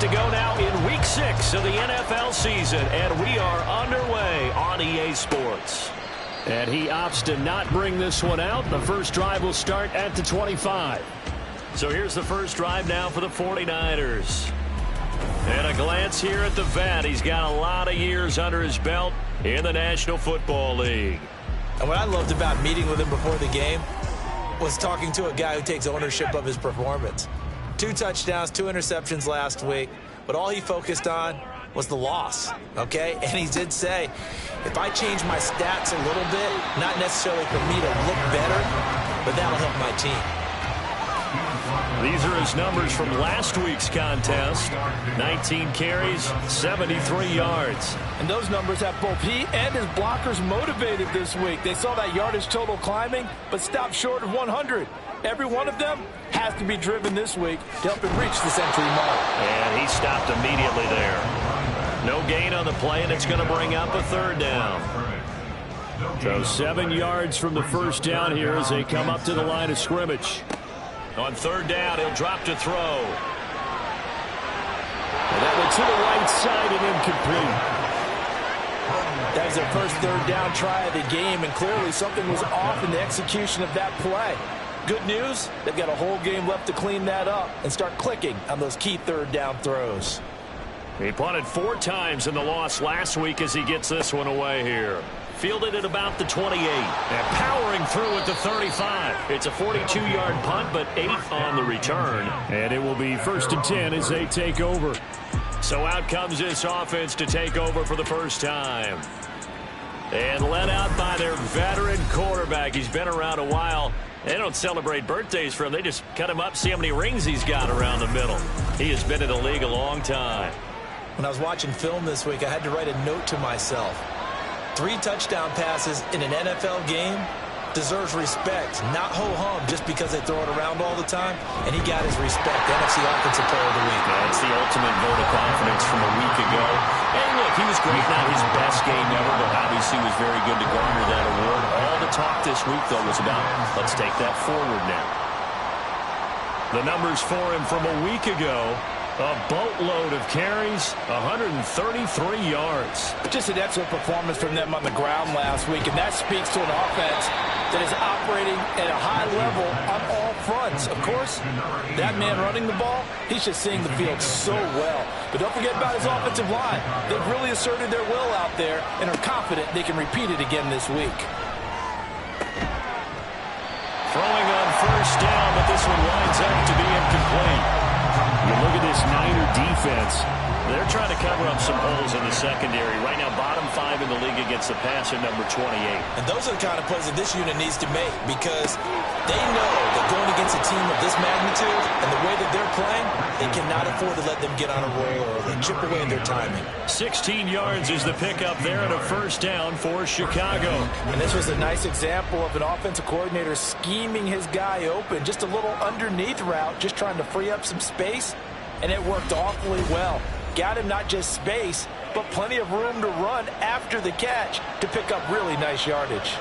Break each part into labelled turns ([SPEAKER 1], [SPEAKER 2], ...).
[SPEAKER 1] to go now in Week 6 of the NFL season, and we are underway on EA Sports. And he opts to not bring this one out. The first drive will start at the 25. So here's the first drive now for the 49ers. And a glance here at the vet. He's got a lot of years under his belt in the National Football League.
[SPEAKER 2] And what I loved about meeting with him before the game was talking to a guy who takes ownership of his performance. 2 touchdowns, 2 interceptions last week, but all he focused on was the loss, okay? And he did say, if I change my stats a little bit, not necessarily for me to look better, but that'll help my team.
[SPEAKER 1] These are his numbers from last week's contest. 19 carries, 73 yards.
[SPEAKER 3] And those numbers have both he and his blockers motivated this week. They saw that yardage total climbing, but stopped short of 100. Every one of them has to be driven this week to help him reach the century mark.
[SPEAKER 1] And he stopped immediately there. No gain on the play, and it's going to bring up a third down. So 7 yards from the first down here as they come up to the line of scrimmage. On third down, he'll drop to throw. And that one to the right side and incomplete.
[SPEAKER 3] That was their first third down try of the game, and clearly something was off in the execution of that play. Good news, they've got a whole game left to clean that up and start clicking on those key third down throws.
[SPEAKER 1] He punted 4 times in the loss last week as he gets this one away here. Fielded at about the 28. And powering through at the 35. It's a 42-yard punt, but 8 on the return. And it will be 1st and 10 as they take over. So out comes this offense to take over for the first time. And led out by their veteran quarterback. He's been around a while. They don't celebrate birthdays for him. They just cut him up, see how many rings he's got around the middle. He has been in the league a long time.
[SPEAKER 2] When I was watching film this week, I had to write a note to myself. 3 touchdown passes in an NFL game deserves respect, not ho-hum just because they throw it around all the time. And he got his respect, NFC Offensive Player of the Week.
[SPEAKER 1] That's the ultimate vote of confidence from a week ago. And look, he was great, not his best game ever, but obviously was very good to garner that award. All the talk this week, though, was about, let's take that forward now. The numbers for him from a week ago. A boatload of carries, 133 yards.
[SPEAKER 3] Just an excellent performance from them on the ground last week, and that speaks to an offense that is operating at a high level on all fronts. Of course, that man running the ball, he's just seeing the field so well. But don't forget about his offensive line. They've really asserted their will out there and are confident they can repeat it again this week.
[SPEAKER 1] Throwing on first down, but this one winds up to be incomplete. You look at this Niner defense. They're trying to cover up some holes in the secondary. Right now, bottom 5 in the league against the pass at number 28.
[SPEAKER 2] And those are the kind of plays that this unit needs to make because they know that going against a team of this magnitude and the way that they're playing, they cannot afford to let them get on a roll or they chip away in their timing.
[SPEAKER 1] 16 yards is the pickup there and a first down for Chicago.
[SPEAKER 3] And this was a nice example of an offensive coordinator scheming his guy open. Just a little underneath route, just trying to free up some space, and it worked awfully well. Got him not just space, but plenty of room to run after the catch to pick up really nice yardage.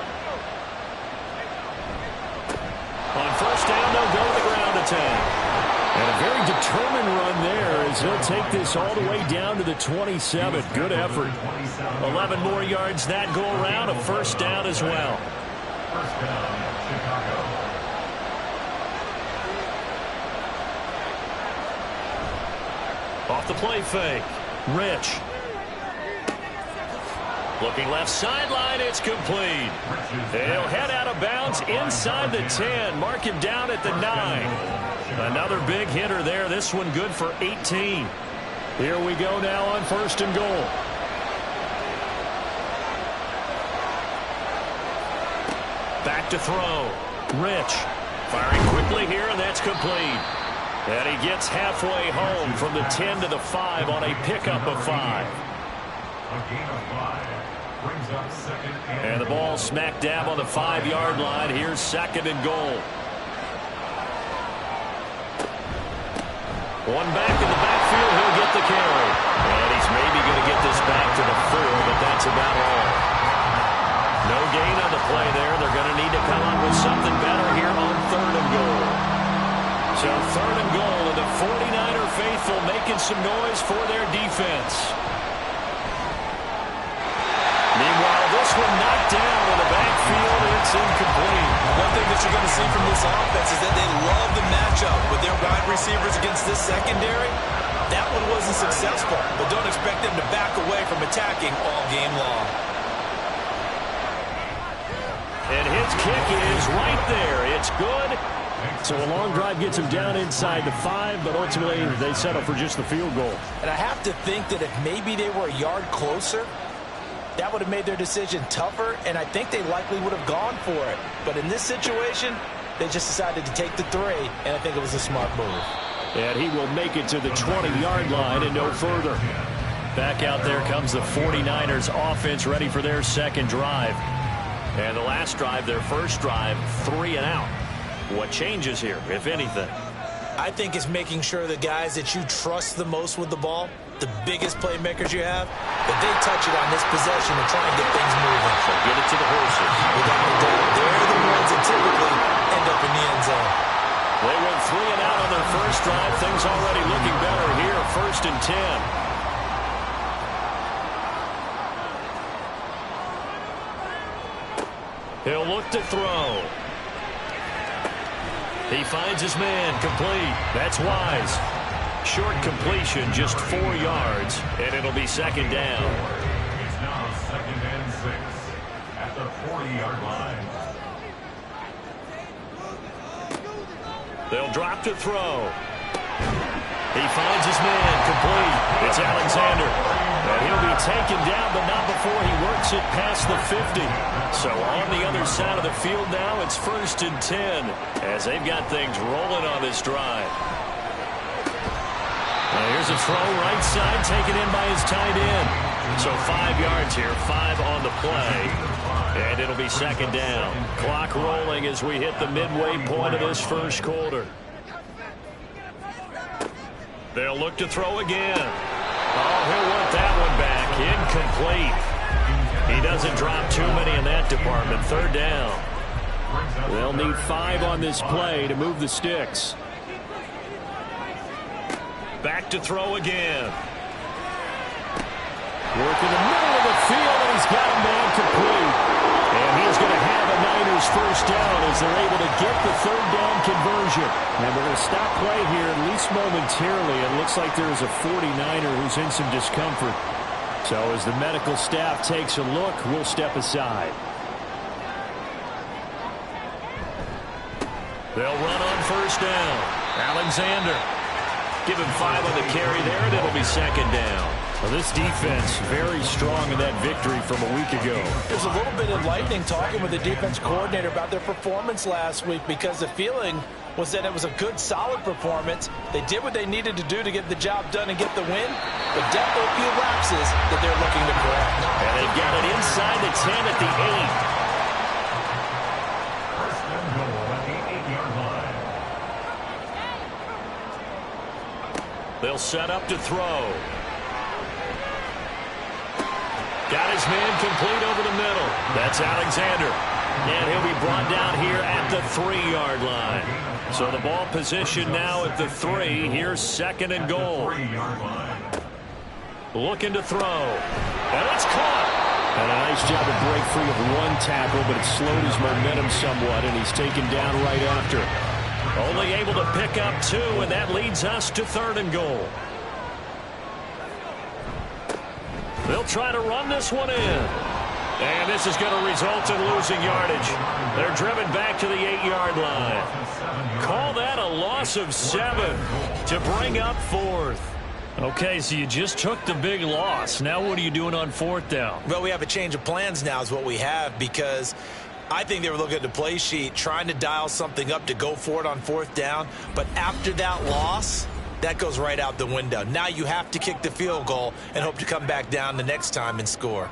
[SPEAKER 1] On first down, they'll go to the ground attack. And a very determined run there as he'll take this all the way down to the 27. Good effort. 11 more yards that go around, a first down as well.
[SPEAKER 4] First down, Chicago.
[SPEAKER 1] Off the play fake. Rich. Looking left sideline, it's complete. They'll head out of bounds inside the 10. Mark him down at the 9. Another big hitter there. This one good for 18. Here we go now on first and goal. Back to throw. Rich. Firing quickly here, and that's complete. And he gets halfway home from the 10 to the 5 on a pickup of 5.
[SPEAKER 4] A gain of 5 brings up second
[SPEAKER 1] and the ball smack dab on the 5-yard line. Here's second and goal. One back in the backfield. He'll get the carry. And he's maybe going to get this back to the 4, but that's about all. No gain on the play there. They're going to need to come up with something better here on third and goal. So third and goal, and the 49er faithful making some noise for their defense. Meanwhile, this one knocked down in the backfield. It's incomplete.
[SPEAKER 2] One thing that you're going to see from this offense is that they love the matchup with their wide receivers against this secondary. That one wasn't successful, but don't expect them to back away from attacking all game long.
[SPEAKER 1] And his kick is right there. It's good.
[SPEAKER 5] So a long drive gets him down inside the 5, but ultimately they settle for just the field goal.
[SPEAKER 3] And I have to think that if maybe they were a yard closer, that would have made their decision tougher, and I think they likely would have gone for it. But in this situation, they just decided to take the 3, and I think it was a smart move.
[SPEAKER 5] And he will make it to the 20-yard line and no further.
[SPEAKER 1] Back out there comes the 49ers offense ready for their second drive. And the last drive, their first drive, 3 and out. What changes here, if anything?
[SPEAKER 2] I think it's making sure the guys that you trust the most with the ball, the biggest playmakers you have, that they touch it on this possession and try and get things moving.
[SPEAKER 1] So get it to the horses.
[SPEAKER 2] Without a doubt, they're the ones that typically end up in the end zone.
[SPEAKER 1] They went 3 and out on their first drive. Things already looking better here. 1st and 10. He'll look to throw. He finds his man, complete. That's Wise. Short completion, just 4 yards, and it'll be second down.
[SPEAKER 4] It's now 2nd and 6 at the 40-yard line.
[SPEAKER 1] They'll drop to throw. He finds his man, complete. It's Alexander. And he'll be taken down, but not before he works it past the 50. So on the other side of the field now, it's 1st and 10 as they've got things rolling on this drive. Now here's a throw right side taken in by his tight end. So 5 yards here, 5 on the play. And it'll be second down. Clock rolling as we hit the midway point of this first quarter. They'll look to throw again. Oh, he'll want that one back. Incomplete. He doesn't drop too many in that department. 3rd down.
[SPEAKER 5] They'll need 5 on this play to move the sticks.
[SPEAKER 1] Back to throw again.
[SPEAKER 5] Work in the middle of the field, and he's got a man complete. And he's going to have a Niners first down as they're able to get the 3rd down conversion. And we're going to stop play here, at least momentarily. It looks like there is a 49er who's in some discomfort. So as the medical staff takes a look, we'll step aside.
[SPEAKER 1] They'll run on 1st down. Alexander. Give him 5 on the carry there, and it'll be second down.
[SPEAKER 5] Well, this defense very strong in that victory from a week ago.
[SPEAKER 3] There's a little bit enlightening talking with the defense coordinator about their performance last week, because the feeling was that it was a good, solid performance. They did what they needed to do to get the job done and get the win, but definitely a few lapses that they're looking to correct.
[SPEAKER 1] And they've got it inside the 10 at the 8. They'll set up to throw. Got his man complete over the middle. That's Alexander. And he'll be brought down here at the 3-yard line. So the ball position now at the 3. Here's 2nd and goal. Looking to throw. And it's caught.
[SPEAKER 5] And a nice job to break free of 1 tackle, but it slowed his momentum somewhat, and he's taken down right after.
[SPEAKER 1] Only able to pick up 2, and that leads us to 3rd and goal. They'll try to run this one in. And this is going to result in losing yardage. They're driven back to the 8-yard line. Call that a loss of 7 to bring up 4th. Okay, so you just took the big loss. Now what are you doing on 4th down?
[SPEAKER 2] Well, we have a change of plans now is what we have, because I think they were looking at the play sheet, trying to dial something up to go for it on 4th down. But after that loss, that goes right out the window. Now you have to kick the field goal and hope to come back down the next time and score.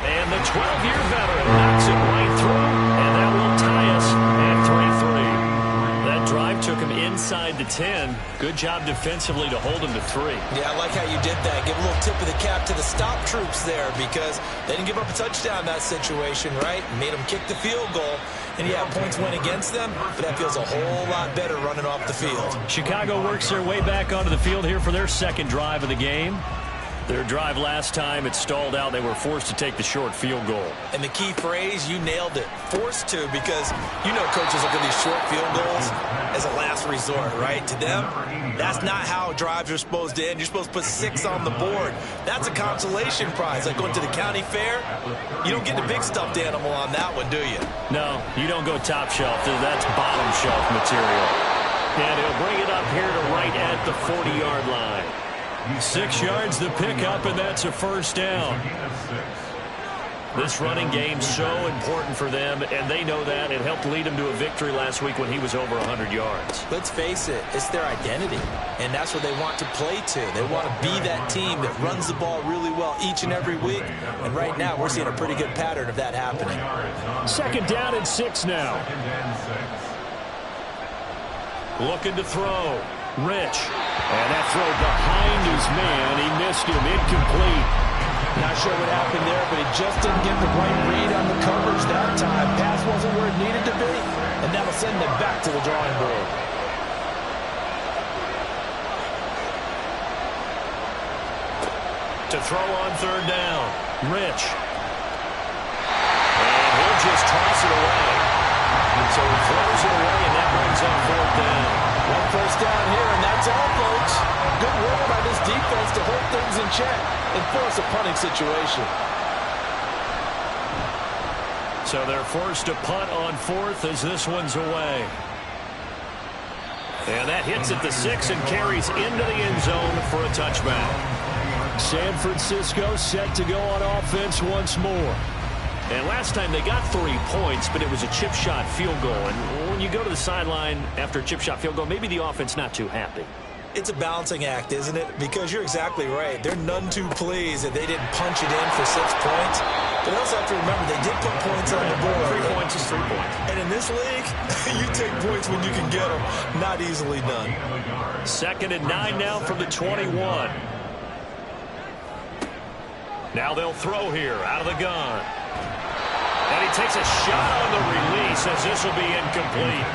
[SPEAKER 1] And the 12-year veteran knocks it right through, and that will tie us at 3-3. That drive took him inside inside the 10. Good job defensively to hold him to 3.
[SPEAKER 2] Yeah, I like how you did that. Give a little tip of the cap to the stop troops there because they didn't give up a touchdown in that situation, right? Made them kick the field goal. And, yeah, points went against them, but that feels a whole lot better running off the field.
[SPEAKER 1] Chicago works their way back onto the field here for their second drive of the game. Their drive last time, it stalled out. They were forced to take the short field goal.
[SPEAKER 2] And the key phrase, you nailed it, forced to, because you know coaches look at these short field goals as a last resort, right? To them, that's not how drives are supposed to end. You're supposed to put 6 on the board. That's a consolation prize. Like going to the county fair, you don't get the big stuffed animal on that one, do you?
[SPEAKER 1] No, you don't go top shelf. That's bottom shelf material. And he'll bring it up here to right at the 40-yard line. 6 yards the pickup, and that's a first down. This running game's so important for them, and they know that. It helped lead them to a victory last week when he was over 100 yards.
[SPEAKER 2] Let's face it, it's their identity, and that's what they want to play to. They want to be that team that runs the ball really well each and every week, and right now we're seeing a pretty good pattern of that happening.
[SPEAKER 5] Second down and 6 now.
[SPEAKER 1] Looking to throw. Rich.
[SPEAKER 5] And that throw behind his man. He missed him. Incomplete.
[SPEAKER 3] Not sure what happened there, but he just didn't get the right read on the coverage that time. Pass wasn't where it needed to be, and that'll send them back to the drawing board.
[SPEAKER 1] To throw on third down. Rich. And he'll just toss it away. And so he throws it away, and that brings up fourth down.
[SPEAKER 3] One first down here, and that's all, folks. Good work by this defense to hold things in check and force a punting situation.
[SPEAKER 1] So they're forced to punt on fourth as this one's away. And that hits at the 6 and carries into the end zone for a touchback.
[SPEAKER 5] San Francisco set to go on offense once more.
[SPEAKER 1] And last time they got 3 points, but it was a chip shot field goal. And when you go to the sideline after a chip shot field goal, maybe the offense not too happy.
[SPEAKER 2] It's a balancing act, isn't it? Because you're exactly right. They're none too pleased that they didn't punch it in for 6 points. But also have to remember, they did put points on the board.
[SPEAKER 1] 3 points is 3 points.
[SPEAKER 2] And in this league, you take points when you can get them. Not easily done.
[SPEAKER 1] Second and 9 now from the 21. Now they'll throw here out of the gun. And he takes a shot on the release as this will be incomplete.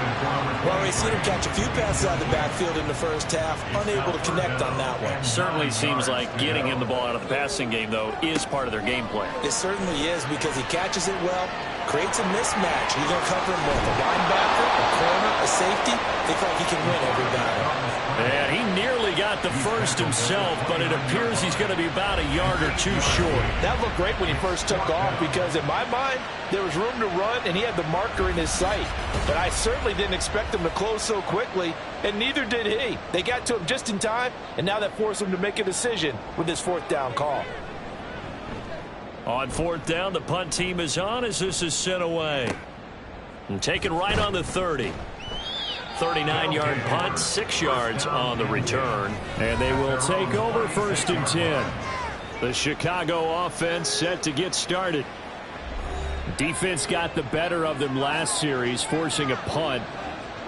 [SPEAKER 2] Well, we've seen him catch a few passes out of the backfield in the first half, unable to connect on that one.
[SPEAKER 1] Certainly seems like getting him the ball out of the passing game, though, is part of their game plan.
[SPEAKER 2] It certainly is because he catches it well, creates a mismatch. He's going to cover him with a linebacker, a corner, a safety. Looks like he can win every battle.
[SPEAKER 1] And he nearly got the first himself, but it appears he's going to be about a yard or 2 short.
[SPEAKER 3] That looked great when he first took off because, in my mind, there was room to run, and he had the marker in his sight. But I certainly didn't expect him to close so quickly, and neither did he. They got to him just in time, and now that forced him to make a decision with this fourth down call.
[SPEAKER 1] On fourth down, the punt team is on as this is sent away. And taken right on the 30. 39-yard punt, 6 yards on the return.
[SPEAKER 5] And they will take over first and 10. The Chicago offense set to get started. Defense got the better of them last series, forcing a punt.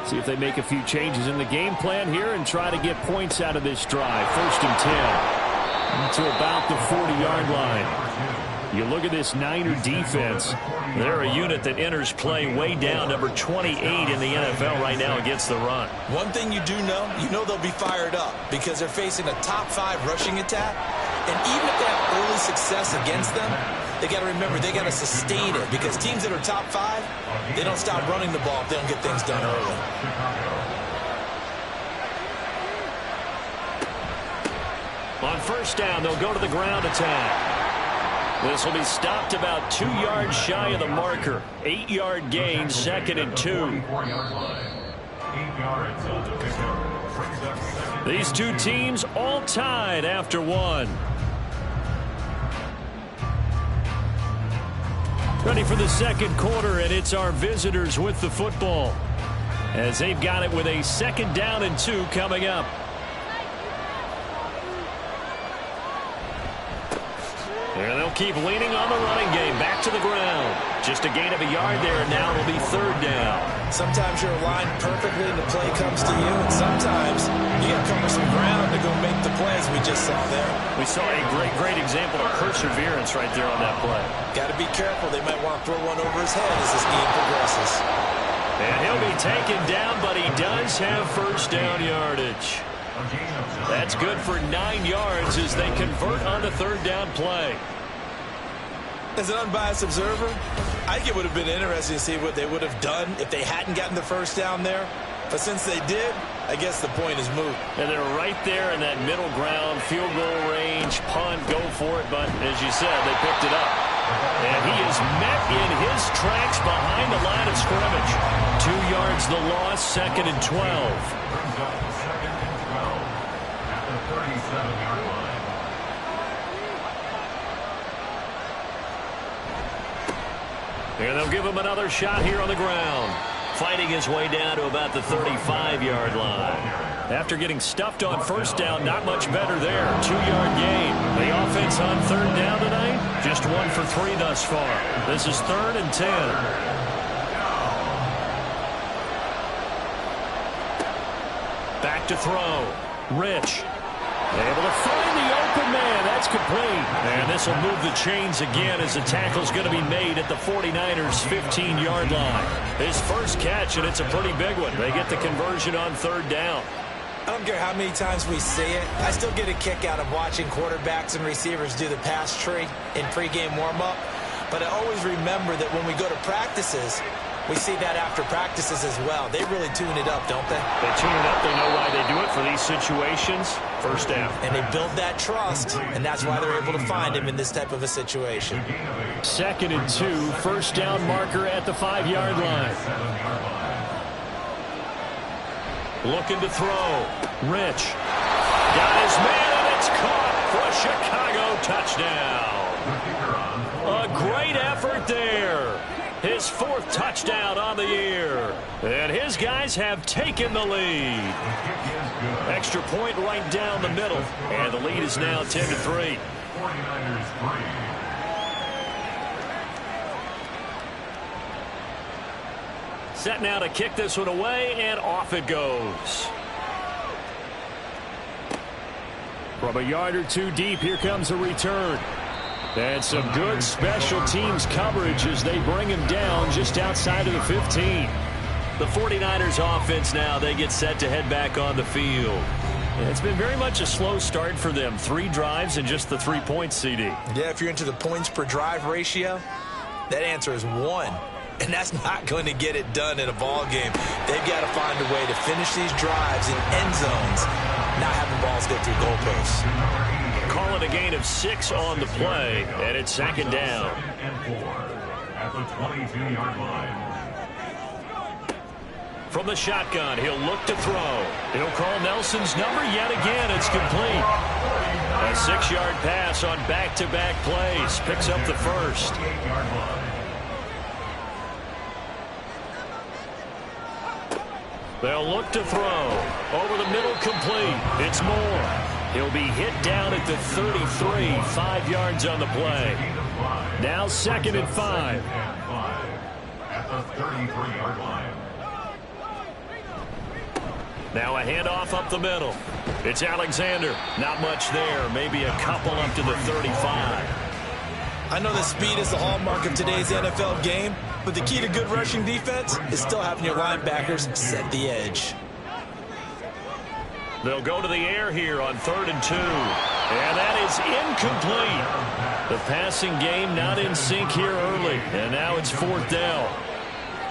[SPEAKER 5] See if they make a few changes in the game plan here and try to get points out of this drive. First and 10 to about the 40-yard line. You look at this Niner defense.
[SPEAKER 1] They're a unit that enters play way down, number 28 in the NFL right now against the run.
[SPEAKER 2] One thing you do know, they'll be fired up because they're facing a top 5 rushing attack. And even if they have early success against them, they got to remember they got to sustain it because teams that are top 5, they don't stop running the ball if they don't get things done early.
[SPEAKER 1] On first down, they'll go to the ground attack. This will be stopped about 2 yards shy of the marker. 8-yard gain, second and 2. These two teams all tied after 1. Ready for the second quarter, and it's our visitors with the football as they've got it with a second down and 2 coming up. And they'll keep leaning on the running game. Back to the ground. Just a gain of a yard there, and now it'll be third down.
[SPEAKER 2] Sometimes you're aligned perfectly and the play comes to you, and sometimes you got to cover some ground to go make the play, as we just saw there.
[SPEAKER 1] We saw a great example of perseverance right there on that play.
[SPEAKER 2] Got to be careful. They might want to throw one over his head as this game progresses.
[SPEAKER 1] And he'll be taken down, but he does have first down yardage. That's good for 9 yards as they convert on the third down play.
[SPEAKER 2] As an unbiased observer, I think it would have been interesting to see what they would have done if they hadn't gotten the first down there. But since they did, I guess the point is moot.
[SPEAKER 1] And they're right there in that middle ground, field goal range, punt, go for it. But as you said, they picked it up. And he is met in his tracks behind the line of scrimmage. 2 yards the loss, 2nd and 12.
[SPEAKER 4] Second and 12 at the 37-yard line.
[SPEAKER 1] And they'll give him another shot here on the ground. Fighting his way down to about the 35-yard line. After getting stuffed on first down, not much better there. 2-yard gain. The offense on third down tonight, just 1 for 3 thus far. This is 3rd and 10. Back to throw. Rich. Able to find the open man. That's complete. And this will move the chains again as the tackle's going to be made at the 49ers' 15-yard line. His first catch, and it's a pretty big one. They get the conversion on third down.
[SPEAKER 2] I don't care how many times we see it. I still get a kick out of watching quarterbacks and receivers do the pass tree in pregame warm-up. But I always remember that when we go to practices, we see that after practices as well. They really tune it up, don't they?
[SPEAKER 1] They tune it up. They know why they do it for these situations. First down.
[SPEAKER 2] And they build that trust, and that's why they're able to find him in this type of a situation.
[SPEAKER 1] 2nd and 2. First down marker at the 5-yard line. Looking to throw. Rich. Got his man, and it's caught for a Chicago touchdown. A great effort there. His 4th touchdown on the year. And his guys have taken the lead. Extra point right down the middle. And the lead is now 10-3.
[SPEAKER 4] 49ers 3.
[SPEAKER 1] Set now to kick this one away, and off it goes. From a yard or 2 deep, here comes a return. And some good special teams coverage as they bring him down just outside of the 15. The 49ers offense now, they get set to head back on the field. It's been very much a slow start for them. 3 drives and just the 3 points, CD.
[SPEAKER 2] Yeah, if you're into the points per drive ratio, that answer is 1. And that's not going to get it done in a ball game. They've got to find a way to finish these drives in end zones, not having balls go through goalposts.
[SPEAKER 1] Call it a gain of 6 on the play, and it's 2nd down.
[SPEAKER 4] 2nd and 4 at the 22-yard line.
[SPEAKER 1] From the shotgun, he'll look to throw. He'll call Nelson's number yet again. It's complete. A 6-yard pass on back-to-back plays. Picks up the first. They'll look to throw. Over the middle, complete. It's Moore. He'll be hit down at the 33, 5 yards on the play. Now 2nd and 5.
[SPEAKER 4] At the 33-yard line.
[SPEAKER 1] Now a handoff up the middle. It's Alexander. Not much there. Maybe a couple up to the 35.
[SPEAKER 2] I know that speed is the hallmark of today's NFL game, but the key to good rushing defense is still having your linebackers set the edge.
[SPEAKER 1] They'll go to the air here on 3rd and 2. And that is incomplete. The passing game not in sync here early. And now it's 4th down.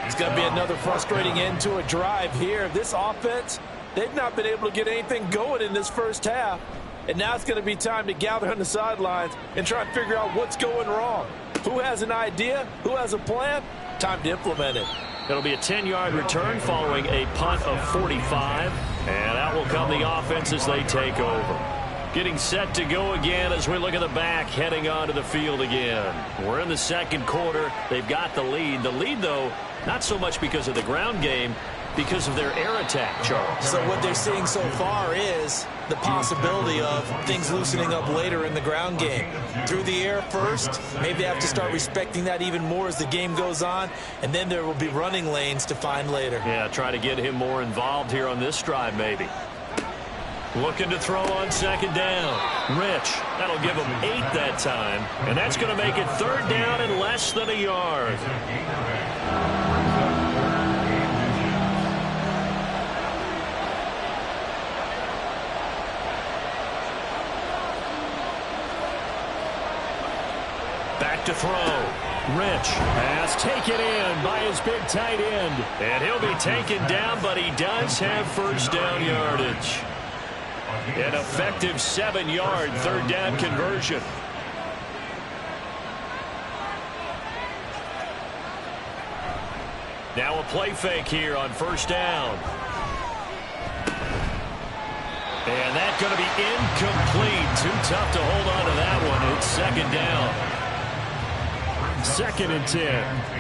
[SPEAKER 3] It's going to be another frustrating end to a drive here. This offense, they've not been able to get anything going in this first half. And now it's going to be time to gather on the sidelines and try and figure out what's going wrong. Who has an idea? Who has a plan? Time to implement it.
[SPEAKER 1] It'll be a 10-yard return following a punt of 45. And out will come the offense as they take over. Getting set to go again as we look at the back, heading onto the field again. We're in the 2nd quarter. They've got the lead. The lead, though, not so much because of the ground game, because of their air attack, Charles.
[SPEAKER 2] So what they're seeing so far is the possibility of things loosening up later in the ground game. Through the air first, maybe they have to start respecting that even more as the game goes on, and then there will be running lanes to find later.
[SPEAKER 1] Yeah, try to get him more involved here on this drive maybe. Looking to throw on second down. Rich. That'll give him 8 that time. And that's going to make it third down and less than a yard. Back to throw. Rich. Pass taken in by his big tight end. And he'll be taken down, but he does have first down yardage. An effective 7-yard third down conversion. Now a play fake here on first down. And that's going to be incomplete. Too tough to hold on to that one. It's second down. 2nd and 10.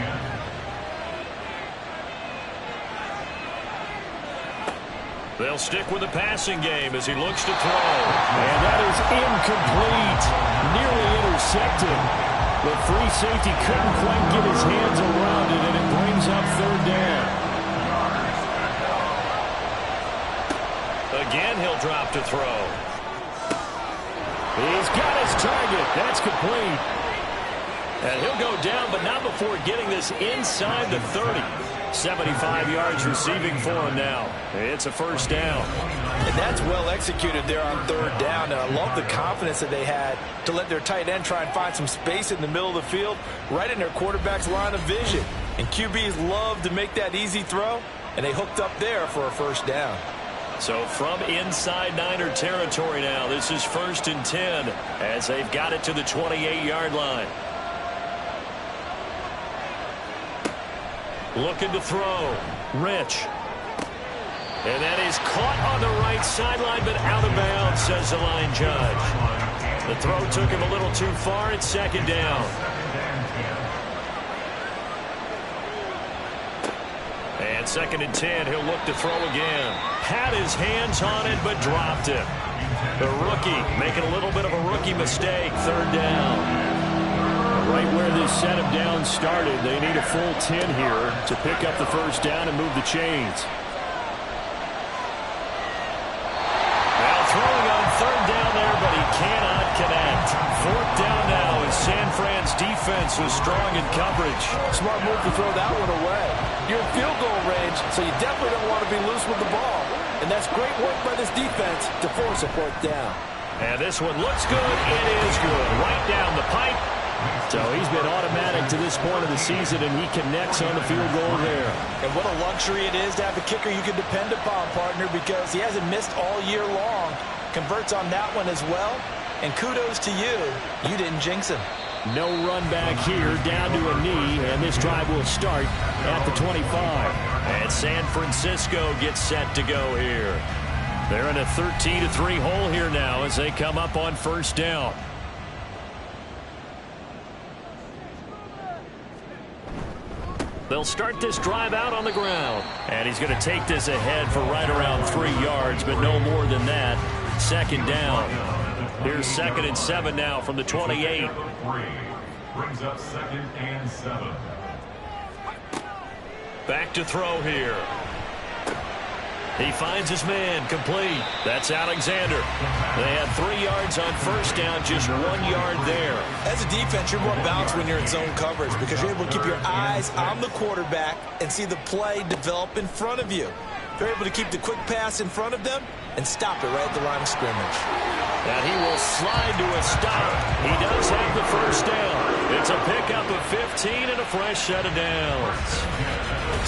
[SPEAKER 1] They'll stick with the passing game as he looks to throw. And that is incomplete. Nearly intercepted. The free safety couldn't quite get his hands around it, and it brings up third down. Again, he'll drop to throw. He's got his target. That's complete. And he'll go down, but not before getting this inside the 30. 75 yards receiving for him now. It's a first down.
[SPEAKER 3] And that's well executed there on third down. And I love the confidence that they had to let their tight end try and find some space in the middle of the field, right in their quarterback's line of vision. And QBs love to make that easy throw, and they hooked up there for a first down.
[SPEAKER 1] So from inside Niner territory now, this is 1st and 10 as they've got it to the 28-yard line. Looking to throw. Rich. And that is caught on the right sideline, but out of bounds, says the line judge. The throw took him a little too far. It's second down. And 2nd and 10, he'll look to throw again. Had his hands on it, but dropped it. The rookie making a little bit of a rookie mistake. Third down. Right where this set of downs started, they need a full 10 here to pick up the first down and move the chains. Now throwing on third down there, but he cannot connect. 4th down now as San Fran's defense was strong in coverage.
[SPEAKER 3] Smart move to throw that one away. You're in field goal range, so you definitely don't want to be loose with the ball. And that's great work by this defense to force a 4th down.
[SPEAKER 1] And this one looks good. It is good. Right down the pipe. So he's been automatic to this point of the season, and he connects on the field goal there.
[SPEAKER 3] And what a luxury it is to have a kicker you can depend upon, partner, because he hasn't missed all year long. Converts on that one as well. And kudos to you. You didn't jinx him.
[SPEAKER 1] No run back here, down to a knee, and this drive will start at the 25. And San Francisco gets set to go here. They're in a 13-3 hole here now as they come up on first down. They'll start this drive out on the ground. And he's going to take this ahead for right around 3 yards, but no more than that. Second down. Here's 2nd and 7 now from the 28.
[SPEAKER 4] Brings up 2nd and 7.
[SPEAKER 1] Back to throw here. He finds his man, complete. That's Alexander. They had 3 yards on first down, just 1 yard there.
[SPEAKER 2] As a defense, you're more balanced when you're in zone coverage because you're able to keep your eyes on the quarterback and see the play develop in front of you. They're able to keep the quick pass in front of them and stop it right at the line of scrimmage.
[SPEAKER 1] And he will slide to a stop. He does have the first down. It's a pickup of 15 and a fresh set of downs.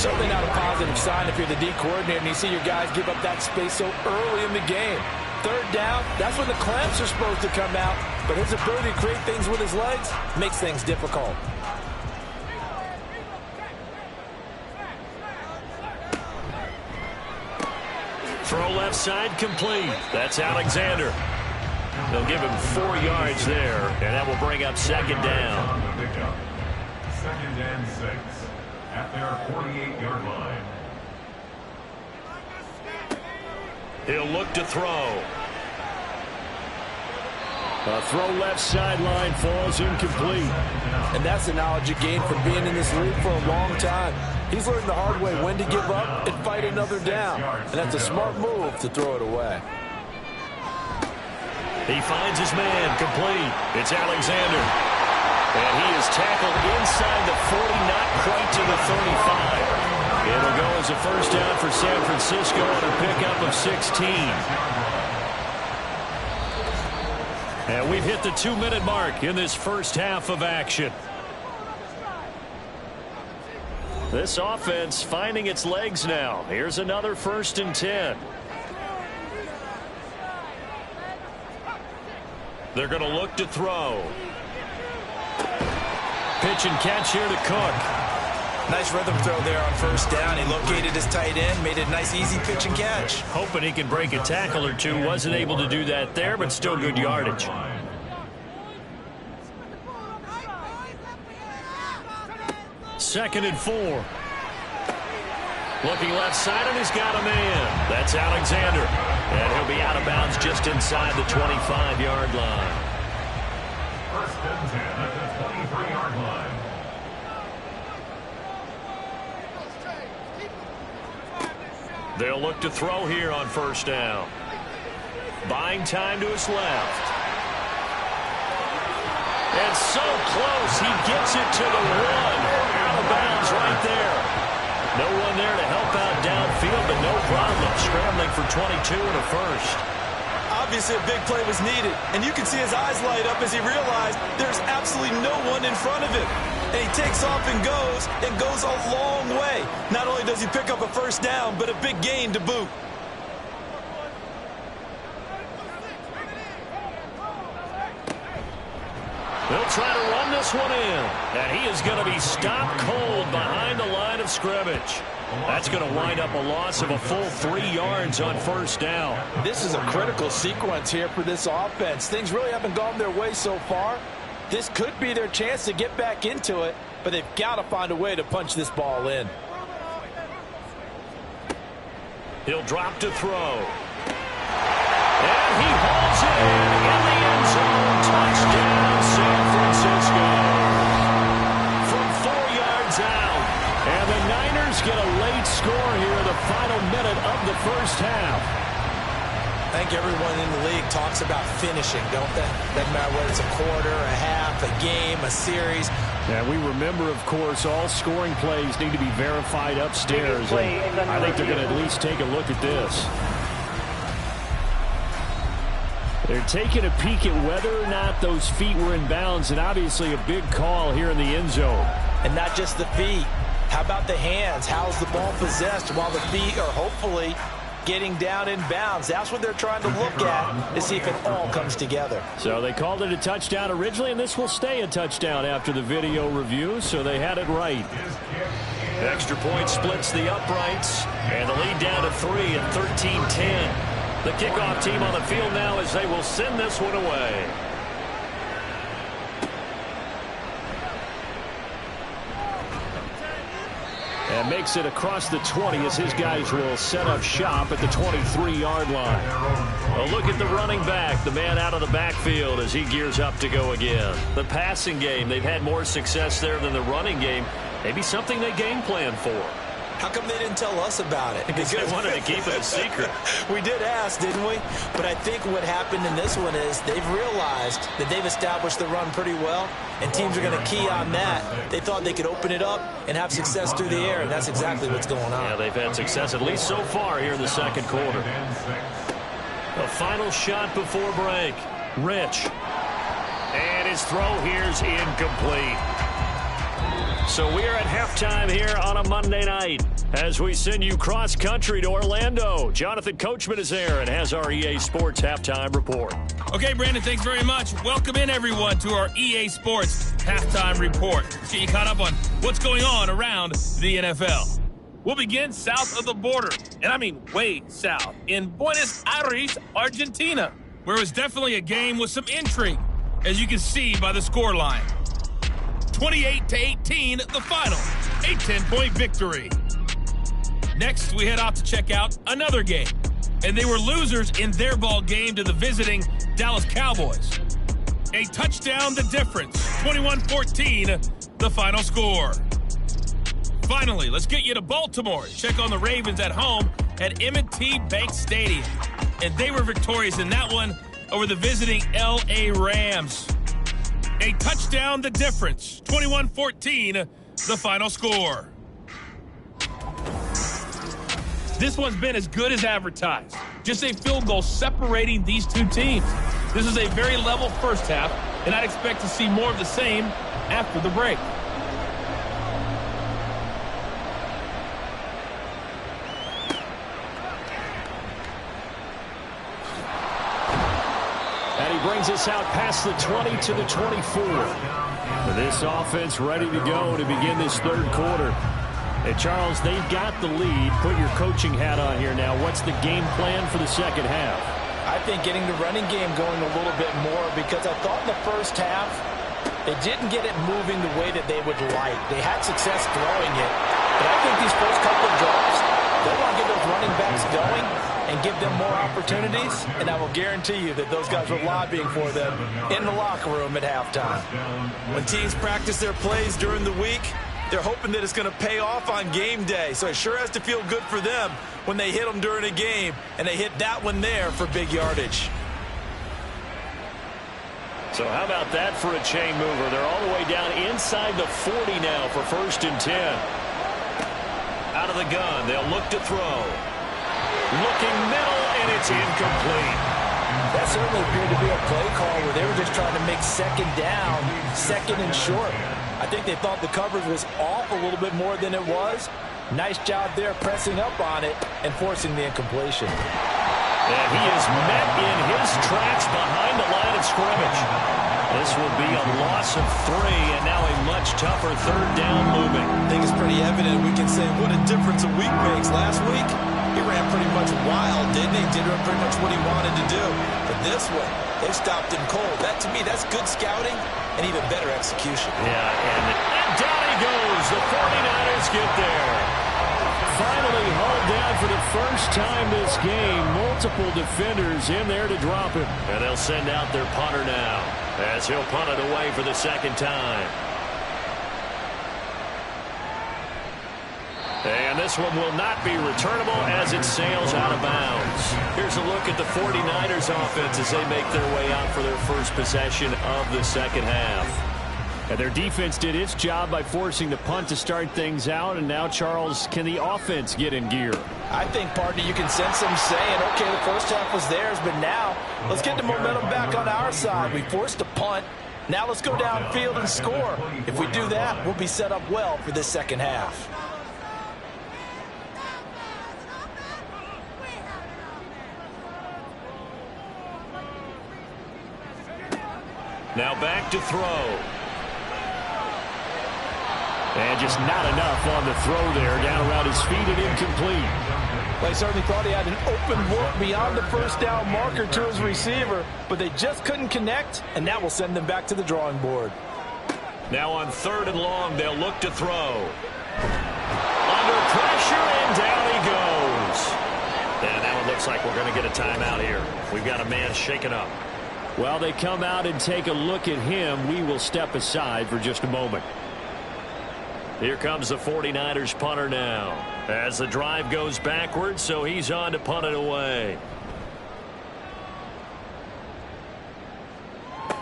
[SPEAKER 3] Certainly not a positive sign if you're the D coordinator and you see your guys give up that space so early in the game. Third down, that's when the clamps are supposed to come out, but his ability to create things with his legs makes things difficult.
[SPEAKER 1] Throw left side, complete. That's Alexander. They'll give him 4 yards there, and that will bring up second down.
[SPEAKER 4] 2nd and 6 at their 48-yard line.
[SPEAKER 1] He'll look to throw.
[SPEAKER 5] A throw left sideline falls incomplete.
[SPEAKER 3] And that's the knowledge you gain from being in this league for a long time. He's learned the hard way when to give up and fight another down. And that's a smart move to throw it away.
[SPEAKER 1] He finds his man, complete. It's Alexander. And he is tackled inside the 40, not quite to the 35. It'll go as a first down for San Francisco on a pickup of 16. And we've hit the 2-minute mark in this first half of action. This offense finding its legs now. Here's another 1st and 10. They're going to look to throw. Pitch and catch here to Cook.
[SPEAKER 2] Nice rhythm throw there on first down. He located his tight end, made it a nice easy pitch and catch.
[SPEAKER 1] Hoping he can break a tackle or two. Wasn't able to do that there, but still good yardage. Second and 4. Looking left side, and he's got a man. That's Alexander. And he'll be out of bounds just inside the 25-yard line.
[SPEAKER 4] 1st and 10 at the 23-yard line.
[SPEAKER 1] They'll look to throw here on first down. Buying time to his left. And so close, he gets it to the 1. Out of bounds right there. No one there to help out downfield, but no problem scrambling for 22 and a first.
[SPEAKER 6] Obviously a big play was needed, and you can see his eyes light up as he realized there's absolutely no one in front of him. And he takes off and goes a long way. Not only does he pick up a first down, but a big gain to boot.
[SPEAKER 1] They'll try to run this one in, and he is going to be stopped cold behind the line of scrimmage. That's going to wind up a loss of a full 3 yards on first down.
[SPEAKER 3] This is a critical sequence here for this offense. Things really haven't gone their way so far. This could be their chance to get back into it, but they've got to find a way to punch this ball in.
[SPEAKER 1] He'll drop to throw. And he holds it in the end zone. Touchdown, San Francisco. From 4 yards out. And the Niners get a late score here in the final minute of the first half.
[SPEAKER 2] I think everyone in the league talks about finishing, don't they? Doesn't matter whether it's a quarter, a half, a game, a series.
[SPEAKER 5] And we remember, of course, all scoring plays need to be verified upstairs. And I think they're going to at least take a look at this. They're taking a peek at whether or not those feet were in bounds, and obviously a big call here in the end zone.
[SPEAKER 2] And not just the feet. How about the hands? How's the ball possessed while the feet are hopefully getting down in bounds? That's what they're trying to look at to see if it all comes together.
[SPEAKER 5] So they called it a touchdown originally, and this will stay a touchdown after the video review, so they had it right.
[SPEAKER 1] Extra point splits the uprights, and the lead down to 3 at 13-10. The kickoff team on the field now as they will send this one away.
[SPEAKER 5] And makes it across the 20 as his guys will set up shop at the 23-yard line.
[SPEAKER 1] A look at the running back, the man out of the backfield as he gears up to go again. The passing game, they've had more success there than the running game. Maybe something they game plan for.
[SPEAKER 2] How come they didn't tell us about it?
[SPEAKER 1] Because they wanted to keep it a secret.
[SPEAKER 2] We did ask, didn't we? But I think what happened in this one is they've realized that they've established the run pretty well, and teams are going to key on that. They thought they could open it up and have success through the air, and that's exactly what's going on.
[SPEAKER 1] Yeah, they've had success at least so far here in the second quarter. A final shot before break. Rich. And his throw here's incomplete. So we are at halftime here on a Monday night as we send you cross-country to Orlando. Jonathan Coachman is there and has our EA Sports Halftime Report.
[SPEAKER 7] Okay, Brandon, thanks very much. Welcome in, everyone, to our EA Sports Halftime Report. Let's get you caught up on what's going on around the NFL. We'll begin south of the border, and I mean way south, in Buenos Aires, Argentina, where it was definitely a game with some intrigue, as you can see by the scoreline. 28-18, the final, a 10-point victory. Next, we head out to check out another game. and they were losers in their ball game to the visiting Dallas Cowboys. A touchdown the difference, 21-14, the final score. Finally, let's get you to Baltimore. Check on the Ravens at home at M&T Bank Stadium. And they were victorious in that one over the visiting L.A. Rams. A touchdown the difference, 21-14, the final score. This one's been as good as advertised. Just a field goal separating these two teams. This is a very level first half, and I'd expect to see more of the same after the break.
[SPEAKER 5] And he brings us out past the 20 to the 24. This offense ready to go to begin this third quarter. Hey, Charles, they've got the lead. Put your coaching hat on here now. What's the game plan for the second half?
[SPEAKER 3] I think getting the running game going a little bit more, because I thought in the first half they didn't get it moving the way that they would like. They had success throwing it, but I think these first couple of drives, they want to get those running backs going and give them more opportunities, and I will guarantee you that those guys were lobbying for them in the locker room at halftime.
[SPEAKER 6] When teams practice their plays during the week, they're hoping that it's going to pay off on game day. So it sure has to feel good for them when they hit them during a game, and they hit that one there for big yardage.
[SPEAKER 1] So how about that for a chain mover? They're all the way down inside the 40 now for 1st and 10. Out of the gun, they'll look to throw. Looking middle, and it's incomplete.
[SPEAKER 3] That certainly appeared to be a play call where they were just trying to make second down, second and short. I think they thought the coverage was off a little bit more than it was. Nice job there pressing up on it and forcing the incompletion.
[SPEAKER 1] And he is met in his tracks behind the line of scrimmage. This will be a loss of 3, and now a much tougher third down looming.
[SPEAKER 6] I think it's pretty evident. We can say what a difference a week makes. Last week, he ran pretty much wild, didn't he? Did pretty much what he wanted to do. But this one, they stopped him cold. That, to me, that's good scouting and even better execution.
[SPEAKER 1] Yeah, and down he goes. The 49ers get there.
[SPEAKER 5] Finally hauled down for the first time this game. Multiple defenders in there to drop him.
[SPEAKER 1] And they'll send out their punter now as he'll punt it away for the second time. And this one will not be returnable as it sails out of bounds. Here's a look at the 49ers offense as they make their way out for their first possession of the second half.
[SPEAKER 5] And their defense did its job by forcing the punt to start things out. And now, Charles, can the offense get in gear?
[SPEAKER 3] I think, partner, you can sense them saying, okay, the first half was theirs, but now let's get the momentum back on our side. We forced a punt. Now let's go downfield and score. If we do that, we'll be set up well for this second half.
[SPEAKER 1] Now back to throw.
[SPEAKER 5] And just not enough on the throw there. Down around his feet and incomplete.
[SPEAKER 3] They certainly thought he had an open look beyond the first down marker to his receiver, but they just couldn't connect, and that will send them back to the drawing board.
[SPEAKER 1] Now on 3rd and long, they'll look to throw. Under pressure, and down he goes. And now it looks like we're going to get a timeout here. We've got a man shaken up.
[SPEAKER 5] While they come out and take a look at him, we will step aside for just a moment.
[SPEAKER 1] Here comes the 49ers punter now as the drive goes backwards, so he's on to punt it away.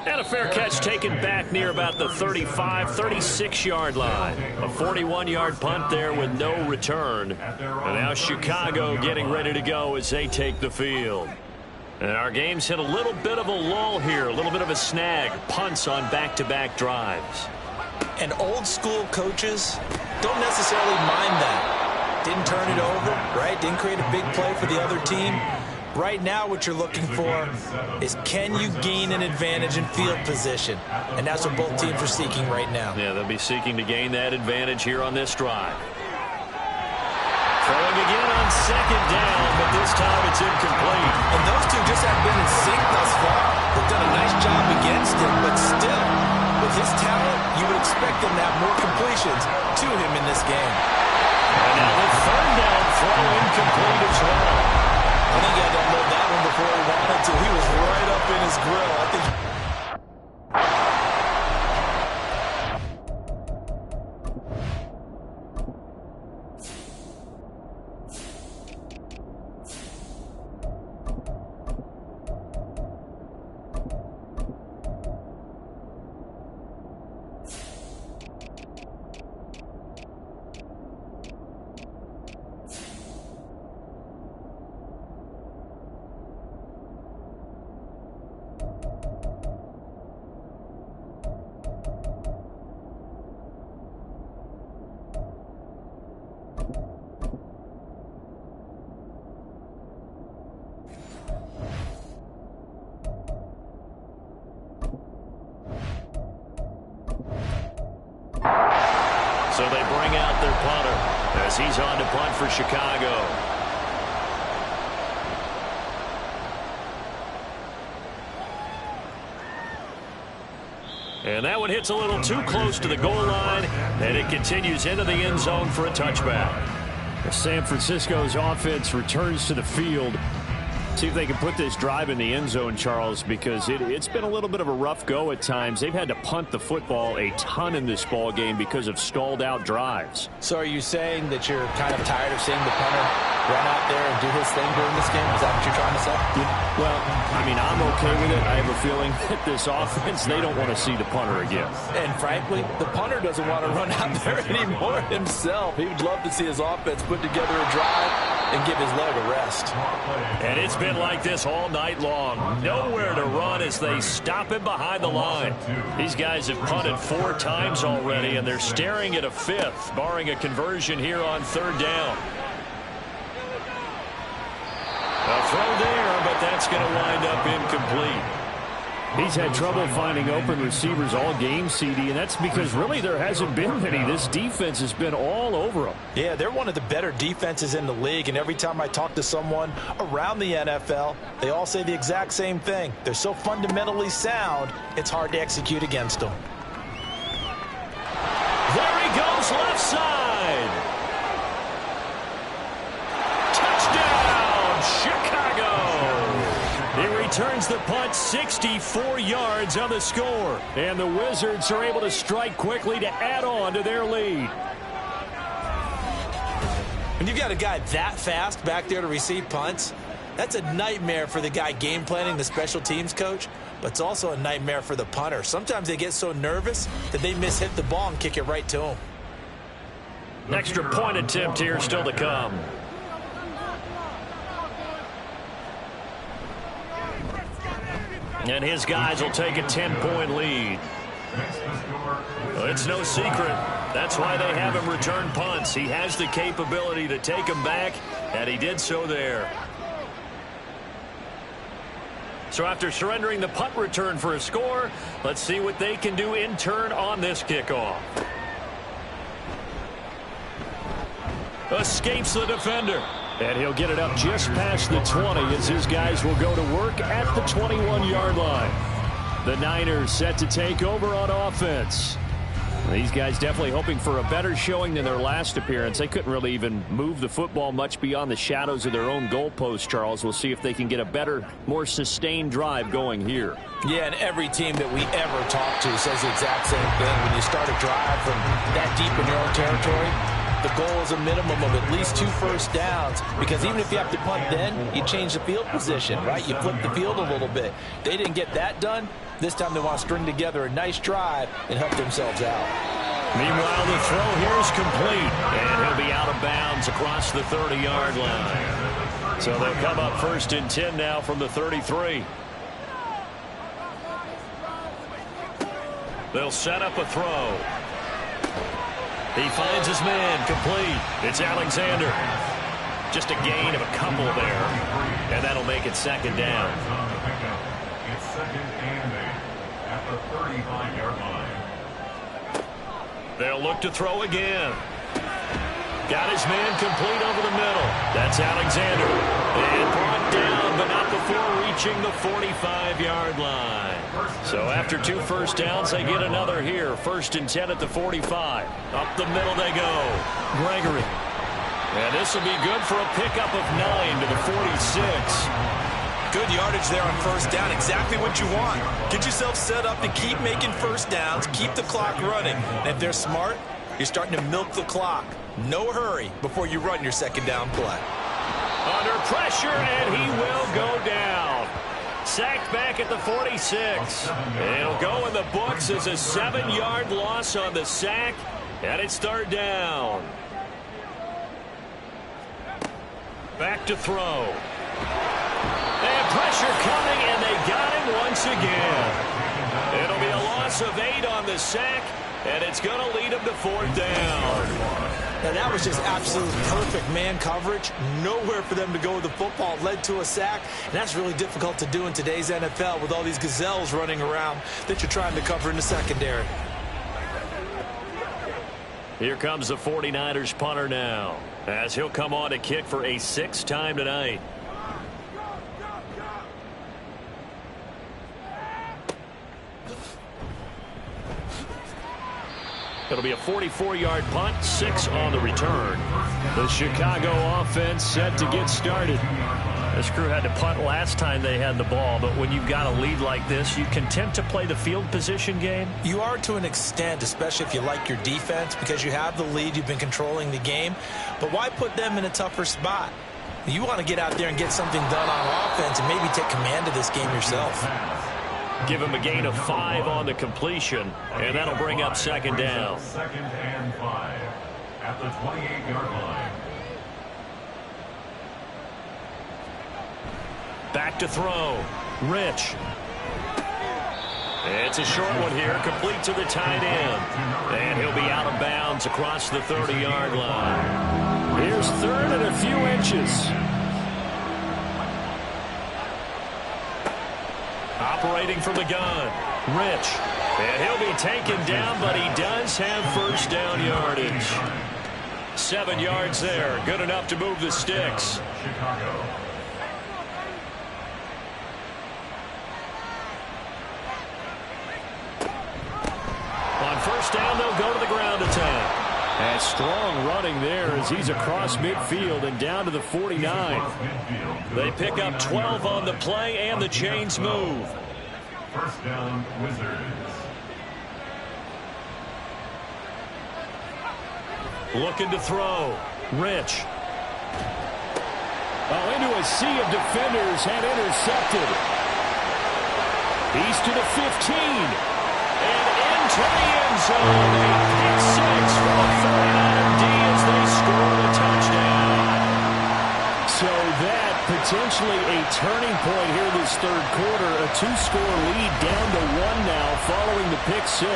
[SPEAKER 1] And a fair catch taken back near about the 35, 36-yard line. A 41-yard punt there with no return. And now Chicago getting ready to go as they take the field. And our game's hit a little bit of a lull here, a little bit of a snag. Punts on back-to-back drives.
[SPEAKER 6] And old school coaches don't necessarily mind that. Didn't turn it over, right? Didn't create a big play for the other team. Right now what you're looking for is, can you gain an advantage in field position? And that's what both teams are seeking right now.
[SPEAKER 1] Yeah, they'll be seeking to gain that advantage here on this drive. Throwing again on 2nd down, but this time it's incomplete.
[SPEAKER 6] And those two just have been in sync thus far. They've done a nice job against him, but still, with his talent, you would expect them to have more completions to him in this game.
[SPEAKER 1] And now the 3rd down throw incomplete as well.
[SPEAKER 6] I think he had to unload that one before he wanted to. He was right up in his grill. I think.
[SPEAKER 1] So they bring out their punter as he's on to punt for Chicago. And that one hits a little too close to the goal line, and it continues into the end zone for a touchback.
[SPEAKER 5] San Francisco's offense returns to the field. See if they can put this drive in the end zone, Charles, because it's been a little bit of a rough go at times. They've had to punt the football a ton in this ball game because of stalled out drives.
[SPEAKER 3] So are you saying that you're kind of tired of seeing the punter run out there and do his thing during this game? Is that what you're trying to say?
[SPEAKER 5] Well, I mean, I'm okay with it. I have a feeling that this offense, they don't want to see the punter again.
[SPEAKER 3] And frankly, the punter doesn't want to run out there anymore himself. He would love to see his offense put together a drive and give his leg a rest.
[SPEAKER 1] And it's been like this all night long. Nowhere to run as they stop him behind the line. These guys have punted 4 times already, and they're staring at a 5th, barring a conversion here on 3rd down. A throw there, but that's going to wind up incomplete.
[SPEAKER 5] He's had trouble finding open receivers all game, CD, and that's because really there hasn't been many. This defense has been all over them.
[SPEAKER 3] Yeah, they're one of the better defenses in the league, and every time I talk to someone around the NFL, they all say the exact same thing. They're so fundamentally sound, it's hard to execute against them.
[SPEAKER 1] There he goes, left side. Touchdown, Chicago. He returns the punt 64 yards on the score.
[SPEAKER 5] And the Wizards are able to strike quickly to add on to their lead.
[SPEAKER 2] When you've got a guy that fast back there to receive punts, that's a nightmare for the guy game planning, the special teams coach, but it's also a nightmare for the punter. Sometimes they get so nervous that they mishit the ball and kick it right to him.
[SPEAKER 1] An extra point attempt here still to come. And his guys will take a 10-point lead. Well, it's no secret. That's why they have him return punts. He has the capability to take them back, and he did so there. So after surrendering the punt return for a score, let's see what they can do in turn on this kickoff. Escapes the defender.
[SPEAKER 5] And he'll get it up just past the 20 as his guys will go to work at the 21-yard line. The Niners set to take over on offense. These guys definitely hoping for a better showing than their last appearance. They couldn't really even move the football much beyond the shadows of their own goalpost, Charles. We'll see if they can get a better, more sustained drive going here.
[SPEAKER 3] Yeah, and every team that we ever talk to says the exact same thing. When you start a drive from that deep in your own territory, the goal is a minimum of at least 2 first downs, because even if you have to punt then, you change the field position, right? You flip the field a little bit. They didn't get that done. This time they want to string together a nice drive and help themselves out.
[SPEAKER 1] Meanwhile, the throw here is complete, and he'll be out of bounds across the 30-yard line. So they'll come up 1st and 10 now from the 33. They'll set up a throw. He finds his man, complete. It's Alexander. Just a gain of a couple there, and that'll make it 2nd down.
[SPEAKER 4] It's 2nd and 8 at the 35-yard line.
[SPEAKER 1] They'll look to throw again. Got his man complete over the middle. That's Alexander. And brought down, but not before reaching the 45-yard line. So after 2 first downs, they get another here. 1st and 10 at the 45. Up the middle they go. Gregory. And this will be good for a pickup of 9 to the 46.
[SPEAKER 6] Good yardage there on first down. Exactly what you want. Get yourself set up to keep making first downs, keep the clock running. And if they're smart, you're starting to milk the clock. No hurry before you run your second down play.
[SPEAKER 1] Under pressure, and he will go down. Sacked back at the 46. It'll go in the books as a 7-yard loss on the sack, and it's third down. Back to throw. And pressure coming, and they got him once again. It'll be a loss of 8 on the sack, and it's going to lead him to fourth down.
[SPEAKER 2] Now, that was just absolute perfect man coverage. Nowhere for them to go with the football. Led to a sack, and that's really difficult to do in today's NFL with all these gazelles running around that you're trying to cover in the secondary.
[SPEAKER 1] Here comes the 49ers punter now, as he'll come on to kick for a 6th time tonight. It'll be a 44-yard punt, 6 on the return. The Chicago offense set to get started. This crew had to punt last time they had the ball, but when you've got a lead like this, you content to play the field position game?
[SPEAKER 2] You are to an extent, especially if you like your defense, because you have the lead, you've been controlling the game. But why put them in a tougher spot? You want to get out there and get something done on offense and maybe take command of this game yourself.
[SPEAKER 1] Give him a gain of 5 on the completion, and that'll bring up second down.
[SPEAKER 4] Second and 5 at the 28-yard line.
[SPEAKER 1] Back to throw. Rich. It's a short one here, complete to the tight end. And he'll be out of bounds across the 30-yard line.
[SPEAKER 5] Here's third and a few inches.
[SPEAKER 1] Operating from the gun, Rich. And he'll be taken down, but he does have first down yardage. 7 yards there, good enough to move the sticks.
[SPEAKER 4] Chicago.
[SPEAKER 1] On first down, they'll go to the ground attack.
[SPEAKER 5] And strong running there as he's across midfield and down to the 49.
[SPEAKER 1] They pick up 12 on the play, and the chains move.
[SPEAKER 4] First down, Wizards.
[SPEAKER 1] Looking to throw. Rich.
[SPEAKER 5] Oh, into a sea of defenders, and intercepted. He's to the 15.
[SPEAKER 1] And into the end zone. A pick 6 for the 49er D as they score the touchdown.
[SPEAKER 5] So that potentially a turning point here this third quarter. A 2-score lead down to 1 now following the pick 6.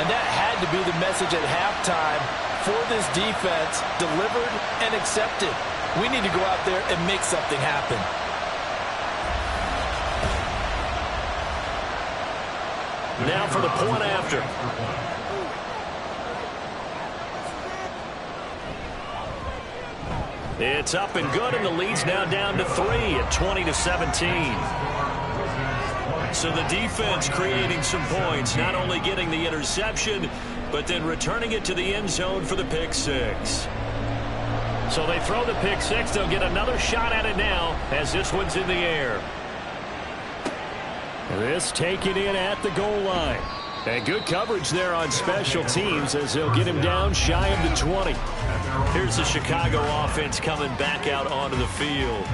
[SPEAKER 3] And that had to be the message at halftime for this defense, delivered and accepted. We need to go out there and make something happen.
[SPEAKER 1] Now for the point after. It's up and good, and the lead's now down to 3 at 20-17. So the defense creating some points, not only getting the interception, but then returning it to the end zone for the pick 6. So they throw the pick 6. They'll get another shot at it now as this one's in the air.
[SPEAKER 5] This taken in at the goal line. And good coverage there on special teams as they'll get him down shy of the 20.
[SPEAKER 1] Here's the Chicago offense coming back out onto the field.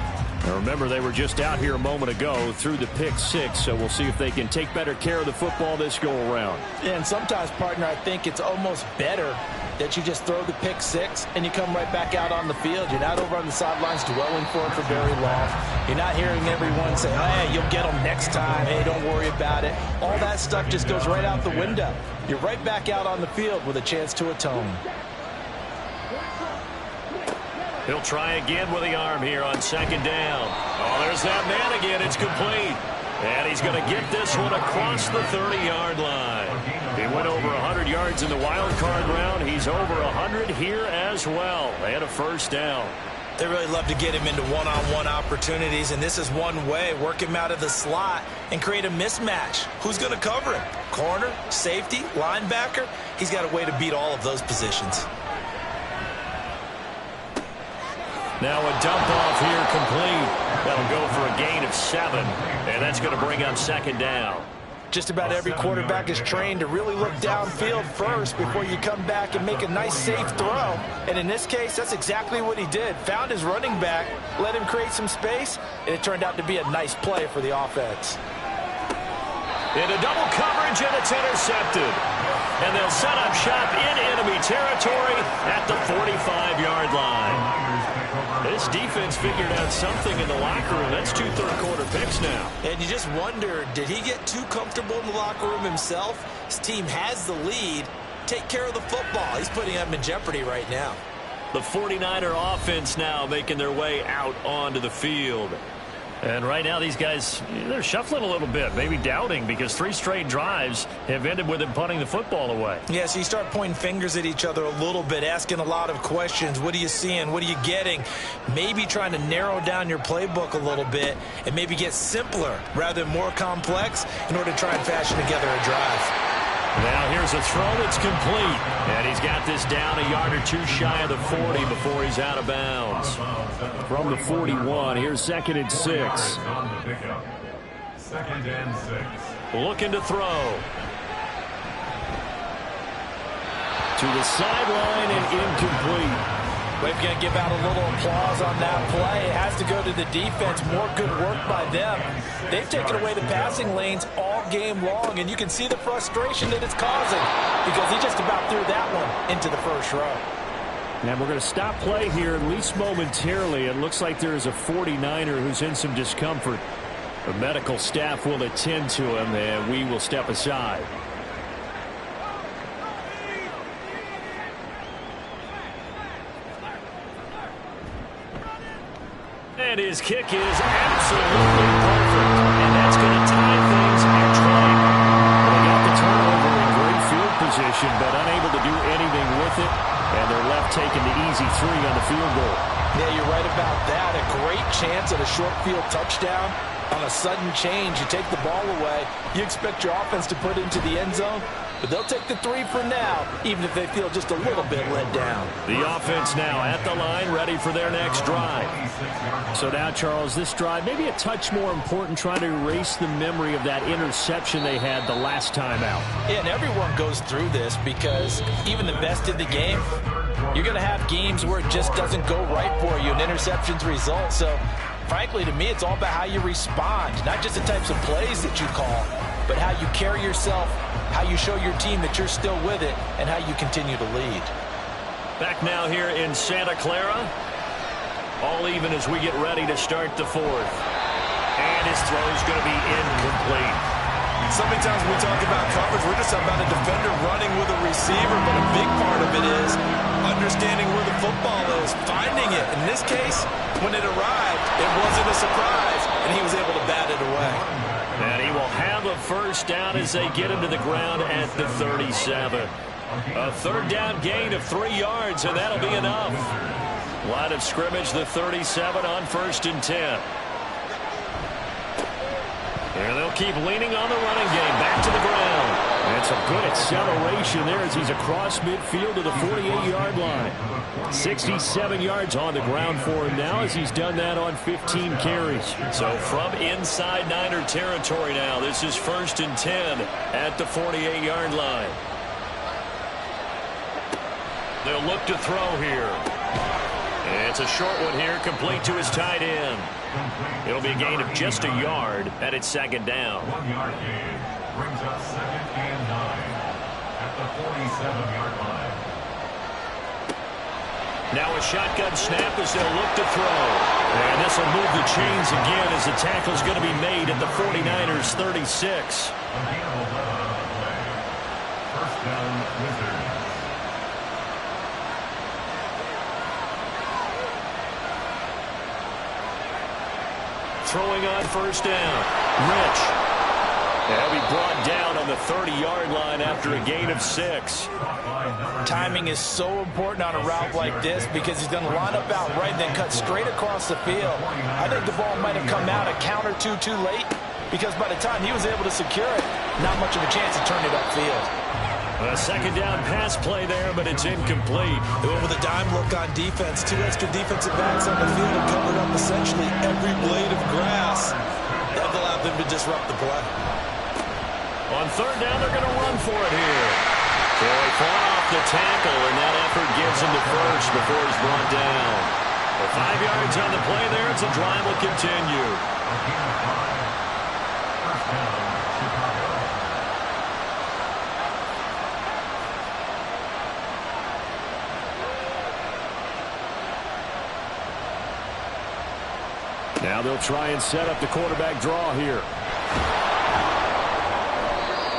[SPEAKER 5] Now remember, they were just out here a moment ago through the pick 6, so we'll see if they can take better care of the football this go-around.
[SPEAKER 3] And sometimes, partner, I think it's almost better that you just throw the pick 6 and you come right back out on the field. You're not over on the sidelines dwelling for it for very long. You're not hearing everyone say, hey, you'll get them next time. Hey, don't worry about it. All that stuff just goes right out the window. You're right back out on the field with a chance to atone.
[SPEAKER 1] He'll try again with the arm here on second down. Oh, there's that man again. It's complete. And he's going to get this one across the 30-yard line. He went over 100 yards in the wild card round. He's over 100 here as well. And a first down.
[SPEAKER 2] They really love to get him into one-on-one opportunities, and this is one way. Work him out of the slot and create a mismatch. Who's going to cover him? Corner, safety, linebacker? He's got a way to beat all of those positions.
[SPEAKER 1] Now a dump off here complete. That'll go for a gain of 7, and that's going to bring up second down.
[SPEAKER 3] Just about every quarterback is trained to really look downfield first before you come back and make a nice, safe throw. And in this case, that's exactly what he did. Found his running back, let him create some space, and it turned out to be a nice play for the offense.
[SPEAKER 1] Into double coverage, and it's intercepted. And they'll set up shop in enemy territory at the 45-yard line. This defense figured out something in the locker room. That's 2 third-quarter picks now.
[SPEAKER 2] And you just wonder, did he get too comfortable in the locker room himself? His team has the lead. Take care of the football. He's putting them in jeopardy right now.
[SPEAKER 1] The 49er offense now making their way out onto the field. And right now these guys, they're shuffling a little bit, maybe doubting, because 3 straight drives have ended with them punting the football away.
[SPEAKER 3] Yeah, so you start pointing fingers at each other a little bit, asking a lot of questions. What are you seeing? What are you getting? Maybe trying to narrow down your playbook a little bit and maybe get simpler rather than more complex in order to try and fashion together a drive.
[SPEAKER 1] Now here's a throw that's complete. And he's got this down a yard or 2 shy of the 40 before he's out of bounds.
[SPEAKER 5] From the 41, here's 2nd and 6.
[SPEAKER 4] 2nd and 6.
[SPEAKER 1] Looking to throw.
[SPEAKER 5] To the sideline and incomplete.
[SPEAKER 3] We're going to give out a little applause on that play. It has to go to the defense. More good work by them. They've taken away the passing lanes all game long, and you can see the frustration that it's causing because he just about threw that one into the first row.
[SPEAKER 5] And we're going to stop play here, at least momentarily. It looks like there is a 49er who's in some discomfort. The medical staff will attend to him, and we will step aside.
[SPEAKER 1] And his kick is absolutely perfect. And that's going to tie things at try. They got the turnover in great field position, but unable to do anything with it. And they're left taking the easy 3 on the field goal.
[SPEAKER 3] Yeah, you're right about that. A great chance at a short field touchdown. On a sudden change, you take the ball away. You expect your offense to put into the end zone. But they'll take the 3 for now, even if they feel just a little bit let down.
[SPEAKER 1] The offense now at the line, ready for their next drive.
[SPEAKER 5] So now, Charles, this drive maybe a touch more important, trying to erase the memory of that interception they had the last time out.
[SPEAKER 3] Yeah, and everyone goes through this because even the best in the game, you're going to have games where it just doesn't go right for you, and interceptions result. So, frankly, to me, it's all about how you respond, not just the types of plays that you call, but how you carry yourself, how you show your team that you're still with it, and how you continue to lead.
[SPEAKER 1] Back now here in Santa Clara. All even as we get ready to start the 4th. And his throw is going to be incomplete.
[SPEAKER 6] So many times when we talk about coverage, we're just about a defender running with a receiver, but a big part of it is understanding where the football is, finding it. In this case, when it arrived, it wasn't a surprise, and he was able to bat it away.
[SPEAKER 1] And he will have a first down as they get him to the ground at the 37. A 3rd down gain of 3 yards, and that'll be enough. Line of scrimmage, the 37 on 1st and 10. And they'll keep leaning on the running game. Back to the ground.
[SPEAKER 5] And some good acceleration there as he's across midfield to the 48-yard line. 67 yards on the ground for him now as he's done that on 15 carries.
[SPEAKER 1] So from inside Niner territory now, this is 1st and 10 at the 48-yard line. They'll look to throw here. And it's a short one here, complete to his tight end. It'll be a gain of just a yard, and it's 2nd down.
[SPEAKER 4] 1-yard gain brings up 2nd and 9 at the 47-yard line.
[SPEAKER 1] Now a shotgun snap as they'll look to throw. And this will move the chains again as the tackle's going to be made at the 49ers 36.
[SPEAKER 4] First down, Wizards.
[SPEAKER 1] Throwing on 1st down. Rich. They'll be brought down on the 30-yard line after a gain of 6.
[SPEAKER 3] Timing is so important on a route like this because he's going to line up out right and then cut straight across the field. I think the ball might have come out a count or two too late because by the time he was able to secure it, not much of a chance to turn it upfield.
[SPEAKER 1] A second down pass play there, but it's incomplete.
[SPEAKER 2] They went with a dime look on defense. 2 extra defensive backs on the field and covered up essentially every blade of grass. That allowed them to disrupt the play.
[SPEAKER 1] On third down, they're going to run for it here. So they fought off the tackle, and that effort gives him the first before he's brought down. For 5 yards on the play there, it's a drive will continue.
[SPEAKER 4] First down, Chicago.
[SPEAKER 5] Now they'll try and set up the quarterback draw here.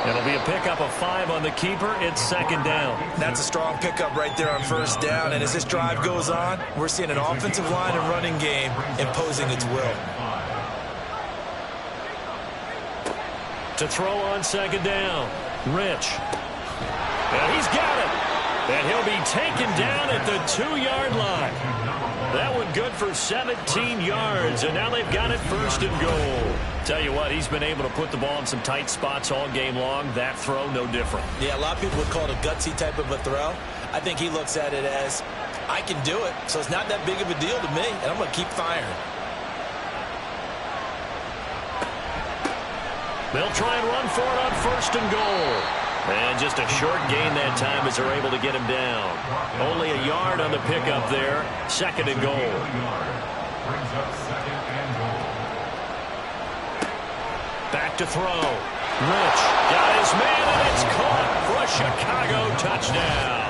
[SPEAKER 1] It'll be a pickup of 5 on the keeper. It's second down.
[SPEAKER 2] That's a strong pickup right there on first down. And as this drive goes on, we're seeing an offensive line and running game imposing its will.
[SPEAKER 1] To throw on second down, Rich. And he's got it. And he'll be taken down at the 2-yard line. That one good for 17 yards, and now they've got it first and goal. Tell you what, he's been able to put the ball in some tight spots all game long. That throw, no different.
[SPEAKER 2] Yeah, a lot of people would call it a gutsy type of a throw. I think he looks at it as, I can do it, so it's not that big of a deal to me, and I'm going to keep firing.
[SPEAKER 1] They'll try and run for it on first and goal. And just a short gain that time as they're able to get him down. Only a yard on the pickup there. Second and goal.
[SPEAKER 4] Brings up second and goal.
[SPEAKER 1] Back to throw. Rich got his man, and it's caught for a Chicago touchdown.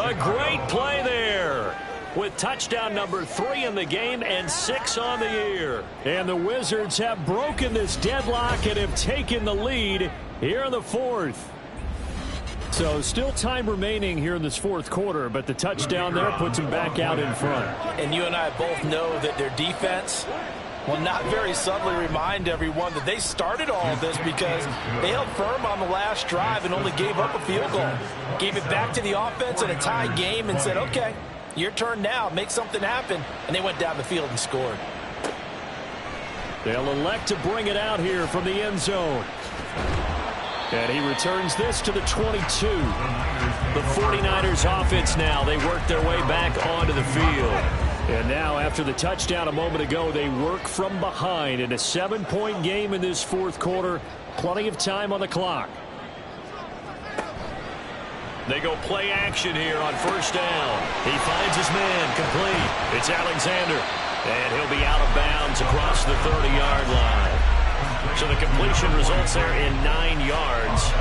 [SPEAKER 1] A great play there, with touchdown number 3 in the game and 6 on the year.
[SPEAKER 5] And the Wizards have broken this deadlock and have taken the lead here in the fourth. So still time remaining here in this fourth quarter, but the touchdown there puts them back out in front.
[SPEAKER 3] And you and I both know that their defense will not very subtly remind everyone that they started all of this because they held firm on the last drive and only gave up a field goal. Gave it back to the offense in a tie game and said, okay, your turn now, make something happen. And they went down the field and scored.
[SPEAKER 5] They'll elect to bring it out here from the end zone. And he returns this to the 22.
[SPEAKER 1] The 49ers offense now. They work their way back onto the field.
[SPEAKER 5] And now after the touchdown a moment ago, they work from behind in a 7-point game in this fourth quarter. Plenty of time on the clock.
[SPEAKER 1] They go play action here on first down. He finds his man complete. It's Alexander. And he'll be out of bounds across the 30-yard line. So the completion results there in 9 yards.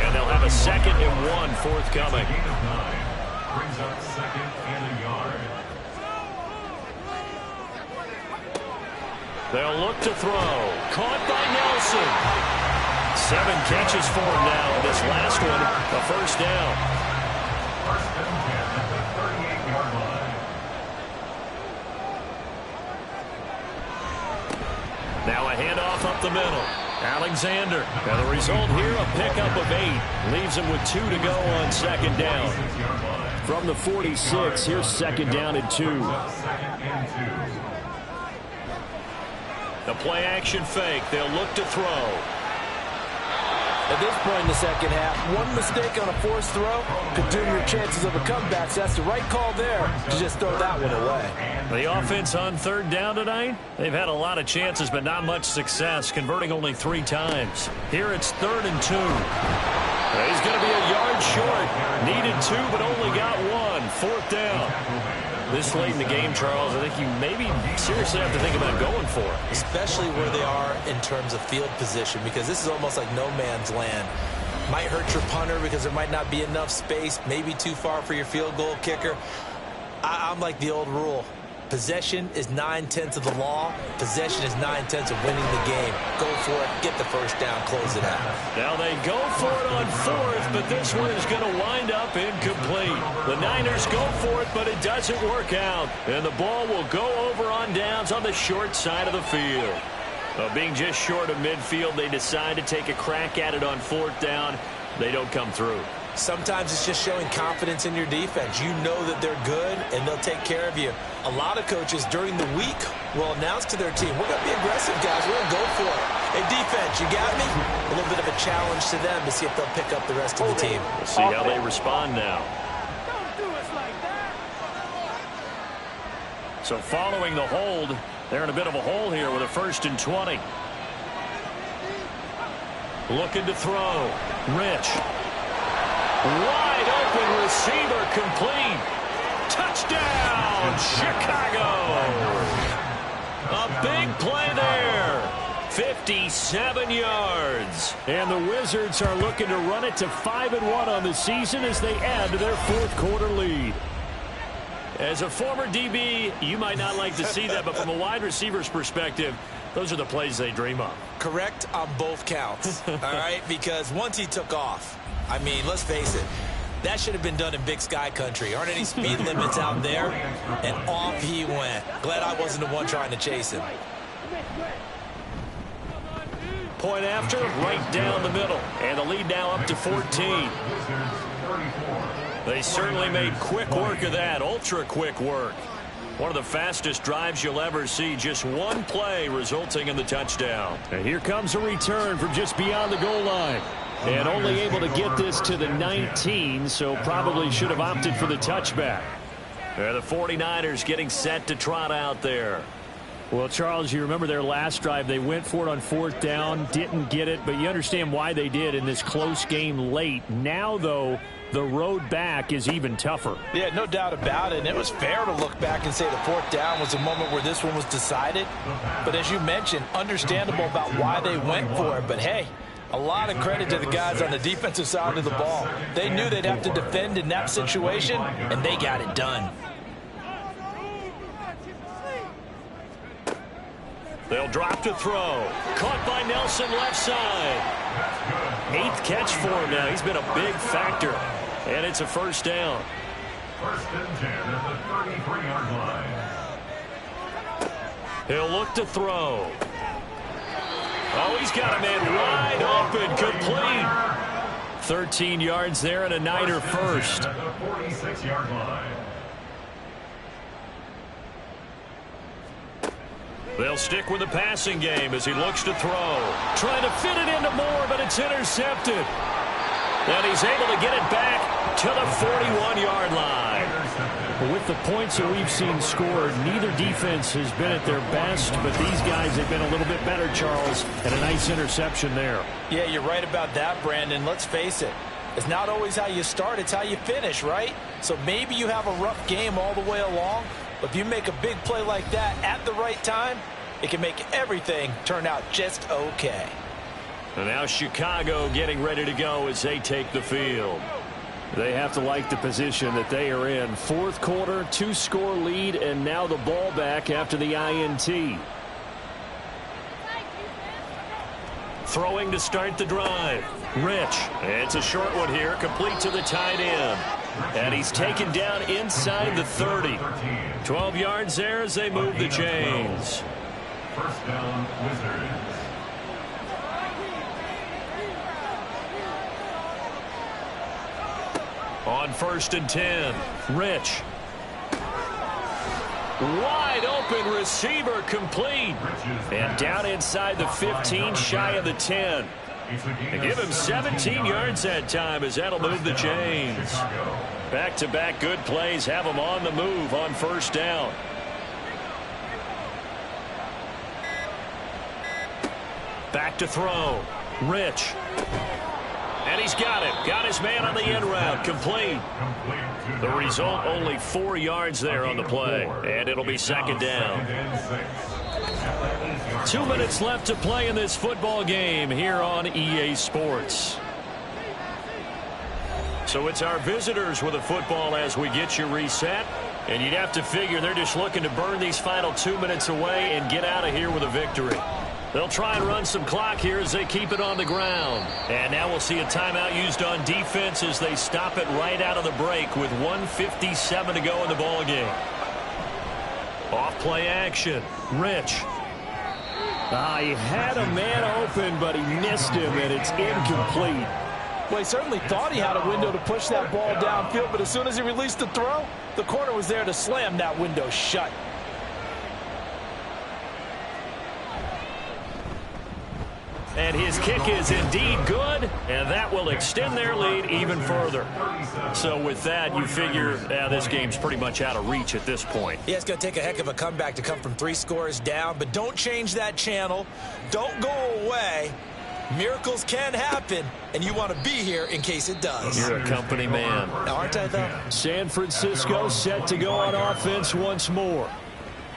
[SPEAKER 1] And they'll have a 2nd and 1 forthcoming.
[SPEAKER 4] Brings up 2nd and a yard.
[SPEAKER 1] They'll look to throw. Caught by Nelson. 7 catches for him now. This last one, a first down.
[SPEAKER 4] First and 10 at the 38-yard line.
[SPEAKER 1] Now a handoff up the middle. Alexander. And the result here, a pickup of 8. Leaves him with 2 to go on second down.
[SPEAKER 5] From the 46, here's second down and 2.
[SPEAKER 4] Second and 2.
[SPEAKER 1] The play action fake. They'll look to throw.
[SPEAKER 3] At this point in the second half, one mistake on a forced throw could doom your chances of a comeback. So that's the right call there to just throw that one away.
[SPEAKER 1] The offense on third down tonight, they've had a lot of chances, but not much success, converting only 3 times. Here it's 3rd and 2. He's going to be a yard short. Needed 2, but only got 1. 4th down. This late in the game, Charles, I think you maybe seriously have to think about going for it.
[SPEAKER 2] Especially where they are in terms of field position, because this is almost like no man's land. Might hurt your punter because there might not be enough space, maybe too far for your field goal kicker. I'm like the old rule. Possession is 9/10 of the law. Possession is 9/10 of winning the game. Go for it, get the first down, close it out.
[SPEAKER 1] Now they go for it on 4th, but this one is going to wind up incomplete. The Niners go for it, but it doesn't work out. And the ball will go over on downs on the short side of the field. Being just short of midfield, they decide to take a crack at it on 4th down. They don't come through.
[SPEAKER 2] Sometimes it's just showing confidence in your defense. You know that they're good, and they'll take care of you. A lot of coaches during the week will announce to their team, we're going to be aggressive, guys. We're going to go for it. Hey, defense, you got me? A little bit of a challenge to them to see if they'll pick up the rest of the team.
[SPEAKER 1] We'll see how they respond now. So following the hold, they're in a bit of a hole here with a 1st and 20. Looking to throw. Rich. Wide open receiver complete. Touchdown, Chicago. A big play there. 57 yards.
[SPEAKER 5] And the Wizards are looking to run it to 5-1 on the season as they add to their 4th quarter lead.
[SPEAKER 1] As a former DB, you might not like to see that, but from a wide receiver's perspective, those are the plays they dream of.
[SPEAKER 2] Correct on both counts, all right? Because once he took off, I mean, let's face it, that should have been done in Big Sky country. Aren't any speed limits out there? And off he went. Glad I wasn't the one trying to chase him.
[SPEAKER 1] Point after, right down the middle. And the lead now up to 14. They certainly made quick work of that, ultra quick work. One of the fastest drives you'll ever see, just one play resulting in the touchdown.
[SPEAKER 5] And here comes a return from just beyond the goal line. And only able to get this to the 19, so probably should have opted for the touchback.
[SPEAKER 1] The 49ers getting set to trot out there.
[SPEAKER 5] Well, Charles, you remember their last drive. They went for it on 4th down, didn't get it, but you understand why they did in this close game late. Now, though, the road back is even tougher.
[SPEAKER 3] Yeah, no doubt about it. And it was fair to look back and say the 4th down was the moment where this one was decided. But as you mentioned, understandable about why they went for it. But, hey, a lot of credit to the guys on the defensive side of the ball. They knew they'd have to defend in that situation, and they got it done.
[SPEAKER 1] They'll drop to throw. Caught by Nelson left side. 8th catch for him now. He's been a big factor. And it's a 1st down.
[SPEAKER 4] 1st and 10 at the 33-yard line.
[SPEAKER 1] He'll look to throw. Oh, he's got a man wide open, complete. 13 yards there and a Niner first.
[SPEAKER 4] At the 46-yard line.
[SPEAKER 1] They'll stick with the passing game as he looks to throw. Trying to fit it into Moore, but it's intercepted. And he's able to get it back to the 41-yard line.
[SPEAKER 5] Well, with the points that we've seen scored, neither defense has been at their best, but these guys have been a little bit better, Charles, and a nice interception there.
[SPEAKER 3] Yeah, you're right about that, Brandon. Let's face it. It's not always how you start, it's how you finish, right? So maybe you have a rough game all the way along, but if you make a big play like that at the right time, it can make everything turn out just okay.
[SPEAKER 1] And now Chicago getting ready to go as they take the field.
[SPEAKER 5] They have to like the position that they are in. 4th quarter, 2-score lead, and now the ball back after the INT.
[SPEAKER 1] Throwing to start the drive. Rich. It's a short one here, complete to the tight end. And he's taken down inside the 30. 12 yards there as they move the chains.
[SPEAKER 4] 1st down, Wizards.
[SPEAKER 1] On 1st and 10, Rich. Wide open receiver complete. And down inside the 15, shy of the 10. They give him 17 yards that time as that'll move the chains. Back-to-back good plays have him on the move on 1st down. Back to throw. Rich. And he's got it. Got his man on the end route. Complete. The result, only 4 yards there on the play. And it'll be 2nd down. 2 minutes left to play in this football game here on EA Sports. So it's our visitors with the football as we get you reset. And you'd have to figure they're just looking to burn these final 2 minutes away and get out of here with a victory. They'll try and run some clock here as they keep it on the ground. And now we'll see a timeout used on defense as they stop it right out of the break with 1:57 to go in the ball game. Off play action. Rich.
[SPEAKER 5] He had a man open, but he missed him, and it's incomplete.
[SPEAKER 3] Well, he certainly thought he had a window to push that ball downfield, but as soon as he released the throw, the corner was there to slam that window shut.
[SPEAKER 1] And his kick is indeed good, and that will extend their lead even further. So with that, you figure this game's pretty much out of reach at this point.
[SPEAKER 2] Yeah, it's going to take a heck of a comeback to come from 3 scores down, but don't change that channel. Don't go away. Miracles can happen, and you want to be here in case it does.
[SPEAKER 1] You're a company man.
[SPEAKER 2] Aren't I, though?
[SPEAKER 5] San Francisco set to go on offense once more.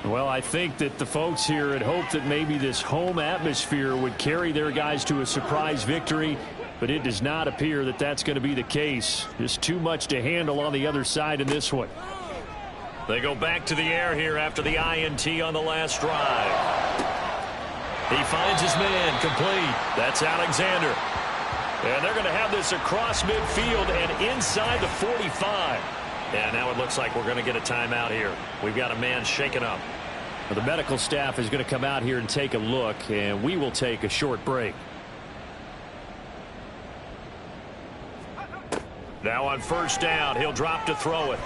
[SPEAKER 5] Well, I think that the folks here had hoped that maybe this home atmosphere would carry their guys to a surprise victory, but it does not appear that that's going to be the case. Just too much to handle on the other side in this one.
[SPEAKER 1] They go back to the air here after the INT on the last drive. He finds his man complete. That's Alexander. And they're going to have this across midfield and inside the 45. And now it looks like we're going to get a timeout here. We've got a man shaken up.
[SPEAKER 5] Well, the medical staff is going to come out here and take a look, and we will take a short break.
[SPEAKER 1] Now on first down, he'll drop to throw it.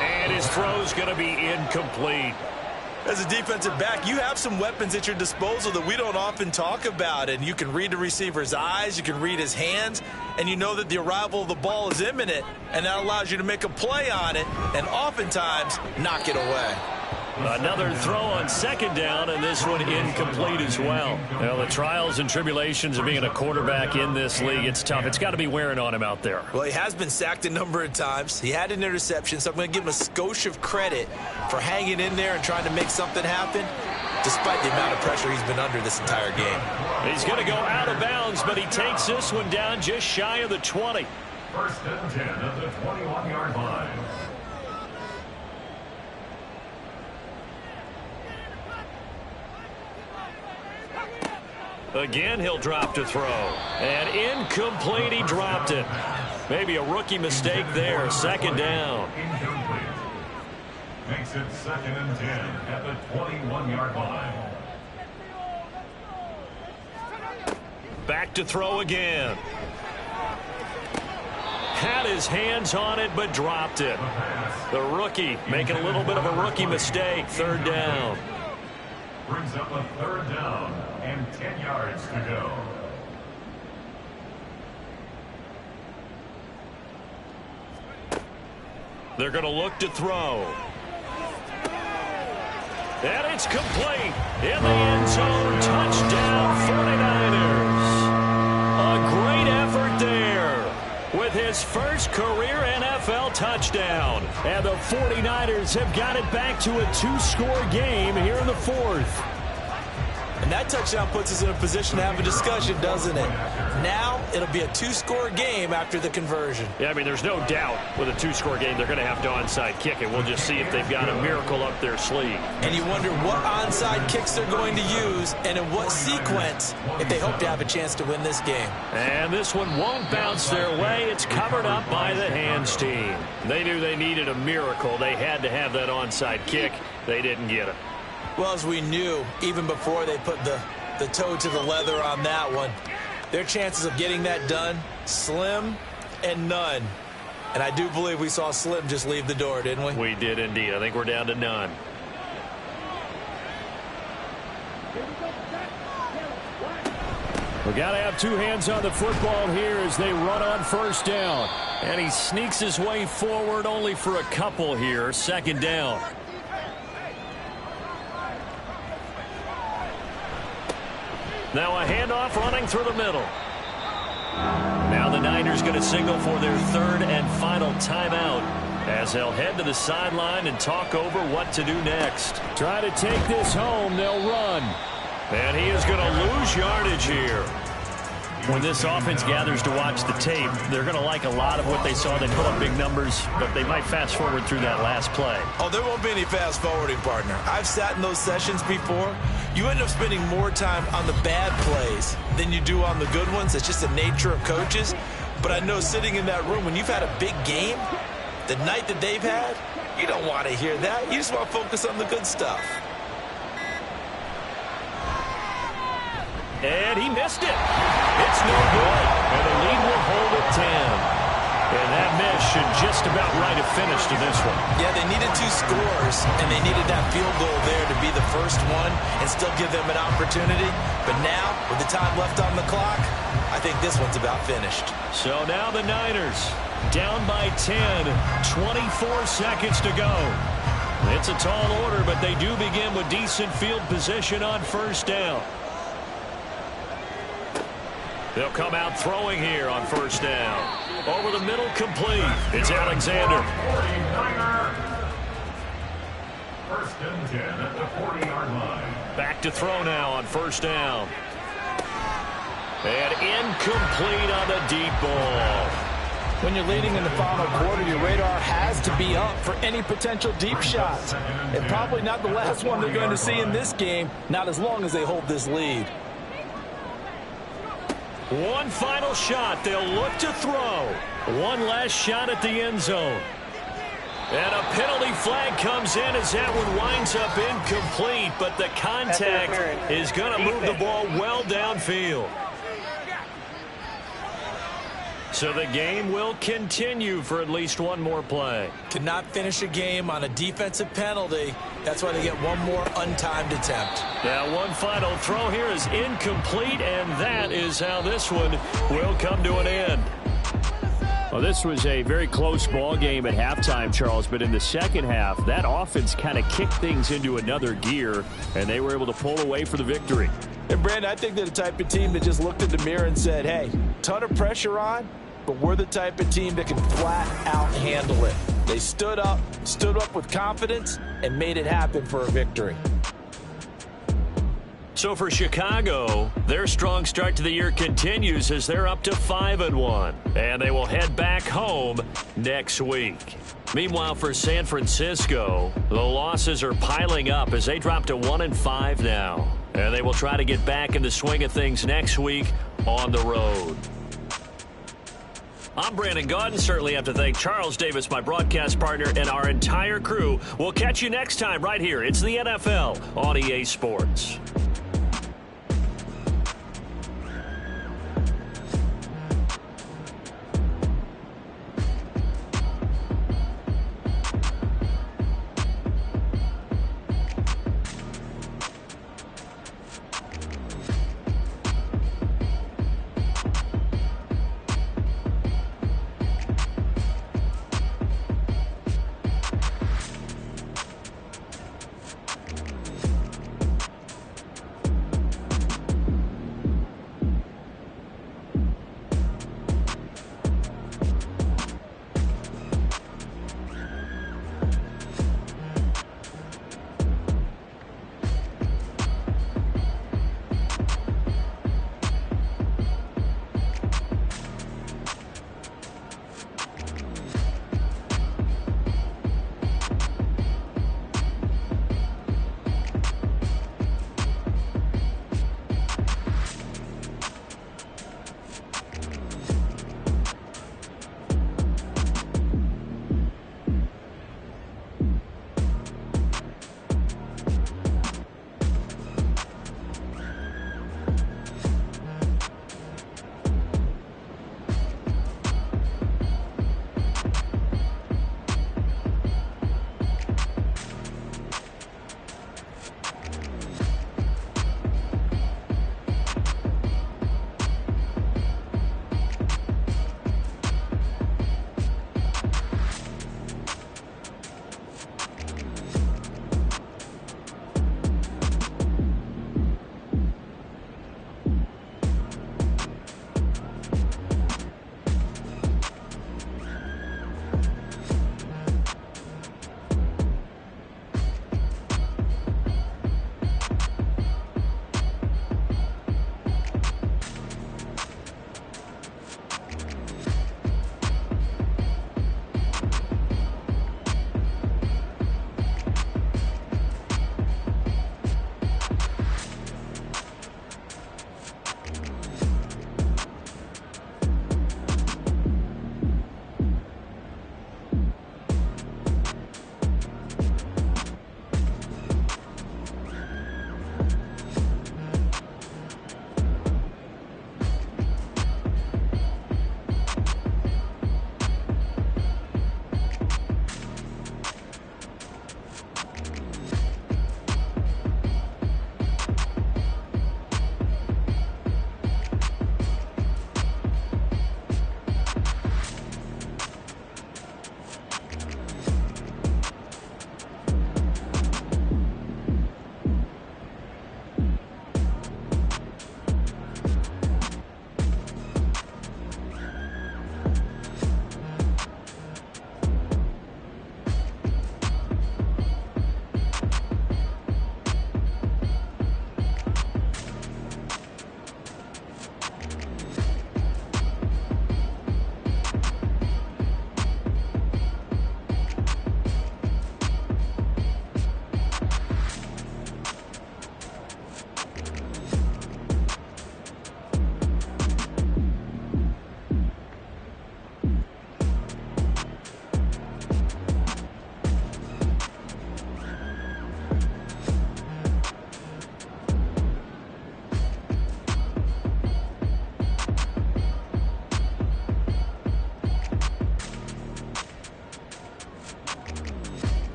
[SPEAKER 1] And his throw's going to be incomplete.
[SPEAKER 6] As a defensive back, you have some weapons at your disposal that we don't often talk about. And you can read the receiver's eyes, you can read his hands, and you know that the arrival of the ball is imminent, and that allows you to make a play on it and oftentimes knock it away.
[SPEAKER 1] Another throw on second down, and this one incomplete as well. Well, the trials and tribulations of being a quarterback in this league, it's tough. It's got to be wearing on him out there.
[SPEAKER 2] Well, he has been sacked a number of times. He had an interception, so I'm going to give him a skosh of credit for hanging in there and trying to make something happen, despite the amount of pressure he's been under this entire game.
[SPEAKER 1] He's going to go out of bounds, but he takes this one down just shy of the 20.
[SPEAKER 4] First and 10 at the 21-yard line.
[SPEAKER 1] Again, he'll drop to throw. And incomplete, he dropped it. Maybe a rookie mistake there. Second down.
[SPEAKER 4] Incomplete. Makes it 2nd and 10 at the 21-yard line.
[SPEAKER 1] Back to throw again. Had his hands on it, but dropped it. The rookie making a little bit of a rookie mistake. Third down.
[SPEAKER 4] Brings up a 3rd down and 10 yards to go.
[SPEAKER 1] They're going to look to throw. And it's complete. In the end zone. Touchdown 49ers. A great effort there with his first career NFL touchdown. And the 49ers have got it back to a 2-score game here in the 4th.
[SPEAKER 2] And that touchdown puts us in a position to have a discussion, doesn't it? Now it'll be a 2-score game after the conversion.
[SPEAKER 1] Yeah, I mean, there's no doubt with a 2-score game they're going to have to onside kick it. We'll just see if they've got a miracle up their sleeve.
[SPEAKER 2] And you wonder what onside kicks they're going to use and in what sequence if they hope to have a chance to win this game.
[SPEAKER 1] And this one won't bounce their way. It's covered up by the hands team. They knew they needed a miracle. They had to have that onside kick. They didn't get it.
[SPEAKER 2] Well, as we knew, even before they put the toe to the leather on that one, their chances of getting that done, slim and none. And I do believe we saw Slim just leave the door, didn't we?
[SPEAKER 1] We did indeed. I think we're down to none.
[SPEAKER 5] We got to have 2 hands on the football here as they run on first down.
[SPEAKER 1] And he sneaks his way forward only for a couple here. Second down. Now a handoff running through the middle. Now the Niners going to signal for their 3rd and final timeout as they'll head to the sideline and talk over what to do next.
[SPEAKER 5] Try to take this home. They'll run.
[SPEAKER 1] And he is going to lose yardage here. When this offense gathers to watch the tape, they're going to like a lot of what they saw. They put up big numbers, but they might fast forward through that last play.
[SPEAKER 6] Oh, there won't be any fast forwarding, partner. I've sat in those sessions before. You end up spending more time on the bad plays than you do on the good ones. It's just the nature of coaches. But I know sitting in that room, when you've had a big game, the night that they've had, you don't want to hear that. You just want to focus on the good stuff.
[SPEAKER 1] and he missed it. It's no good, and the lead will hold at 10. And that miss should just about write a finish to this one.
[SPEAKER 2] Yeah, they needed 2 scores, and they needed that field goal there to be the first one and still give them an opportunity. But now, with the time left on the clock, I think this one's about finished.
[SPEAKER 1] So now the Niners down by 10, 24 seconds to go. It's a tall order, but they do begin with decent field position on first down. They'll come out throwing here on first down. Over the middle, complete. It's Alexander.
[SPEAKER 4] First and 10 at the 40-yard line.
[SPEAKER 1] Back to throw now on first down. And incomplete on the deep ball.
[SPEAKER 3] When you're leading in the final quarter, your radar has to be up for any potential deep shots. And probably not the last one they're going to see in this game, not as long as they hold this lead.
[SPEAKER 1] One final shot. They'll look to throw. One last shot at the end zone. And a penalty flag comes in as that one winds up incomplete, but the contact is going to move the ball well downfield. So the game will continue for at least one more play.
[SPEAKER 2] Cannot finish a game on a defensive penalty. That's why they get one more untimed attempt.
[SPEAKER 1] Now one final throw here is incomplete, and that is how this one will come to an end.
[SPEAKER 5] Well, this was a very close ball game at halftime, Charles, but in the second half, that offense kind of kicked things into another gear, and they were able to pull away for the victory.
[SPEAKER 3] And, Brandon, I think they're the type of team that just looked in the mirror and said, hey, ton of pressure on, but we're the type of team that can flat out handle it. They stood up with confidence, and made it happen for a victory.
[SPEAKER 1] So for Chicago, their strong start to the year continues as they're up to 5-1, and they will head back home next week. Meanwhile, for San Francisco, the losses are piling up as they drop to 1-5 now, and they will try to get back in the swing of things next week on the road. I'm Brandon Gaudin. Certainly have to thank Charles Davis, my broadcast partner, and our entire crew. We'll catch you next time right here. It's the NFL on EA Sports.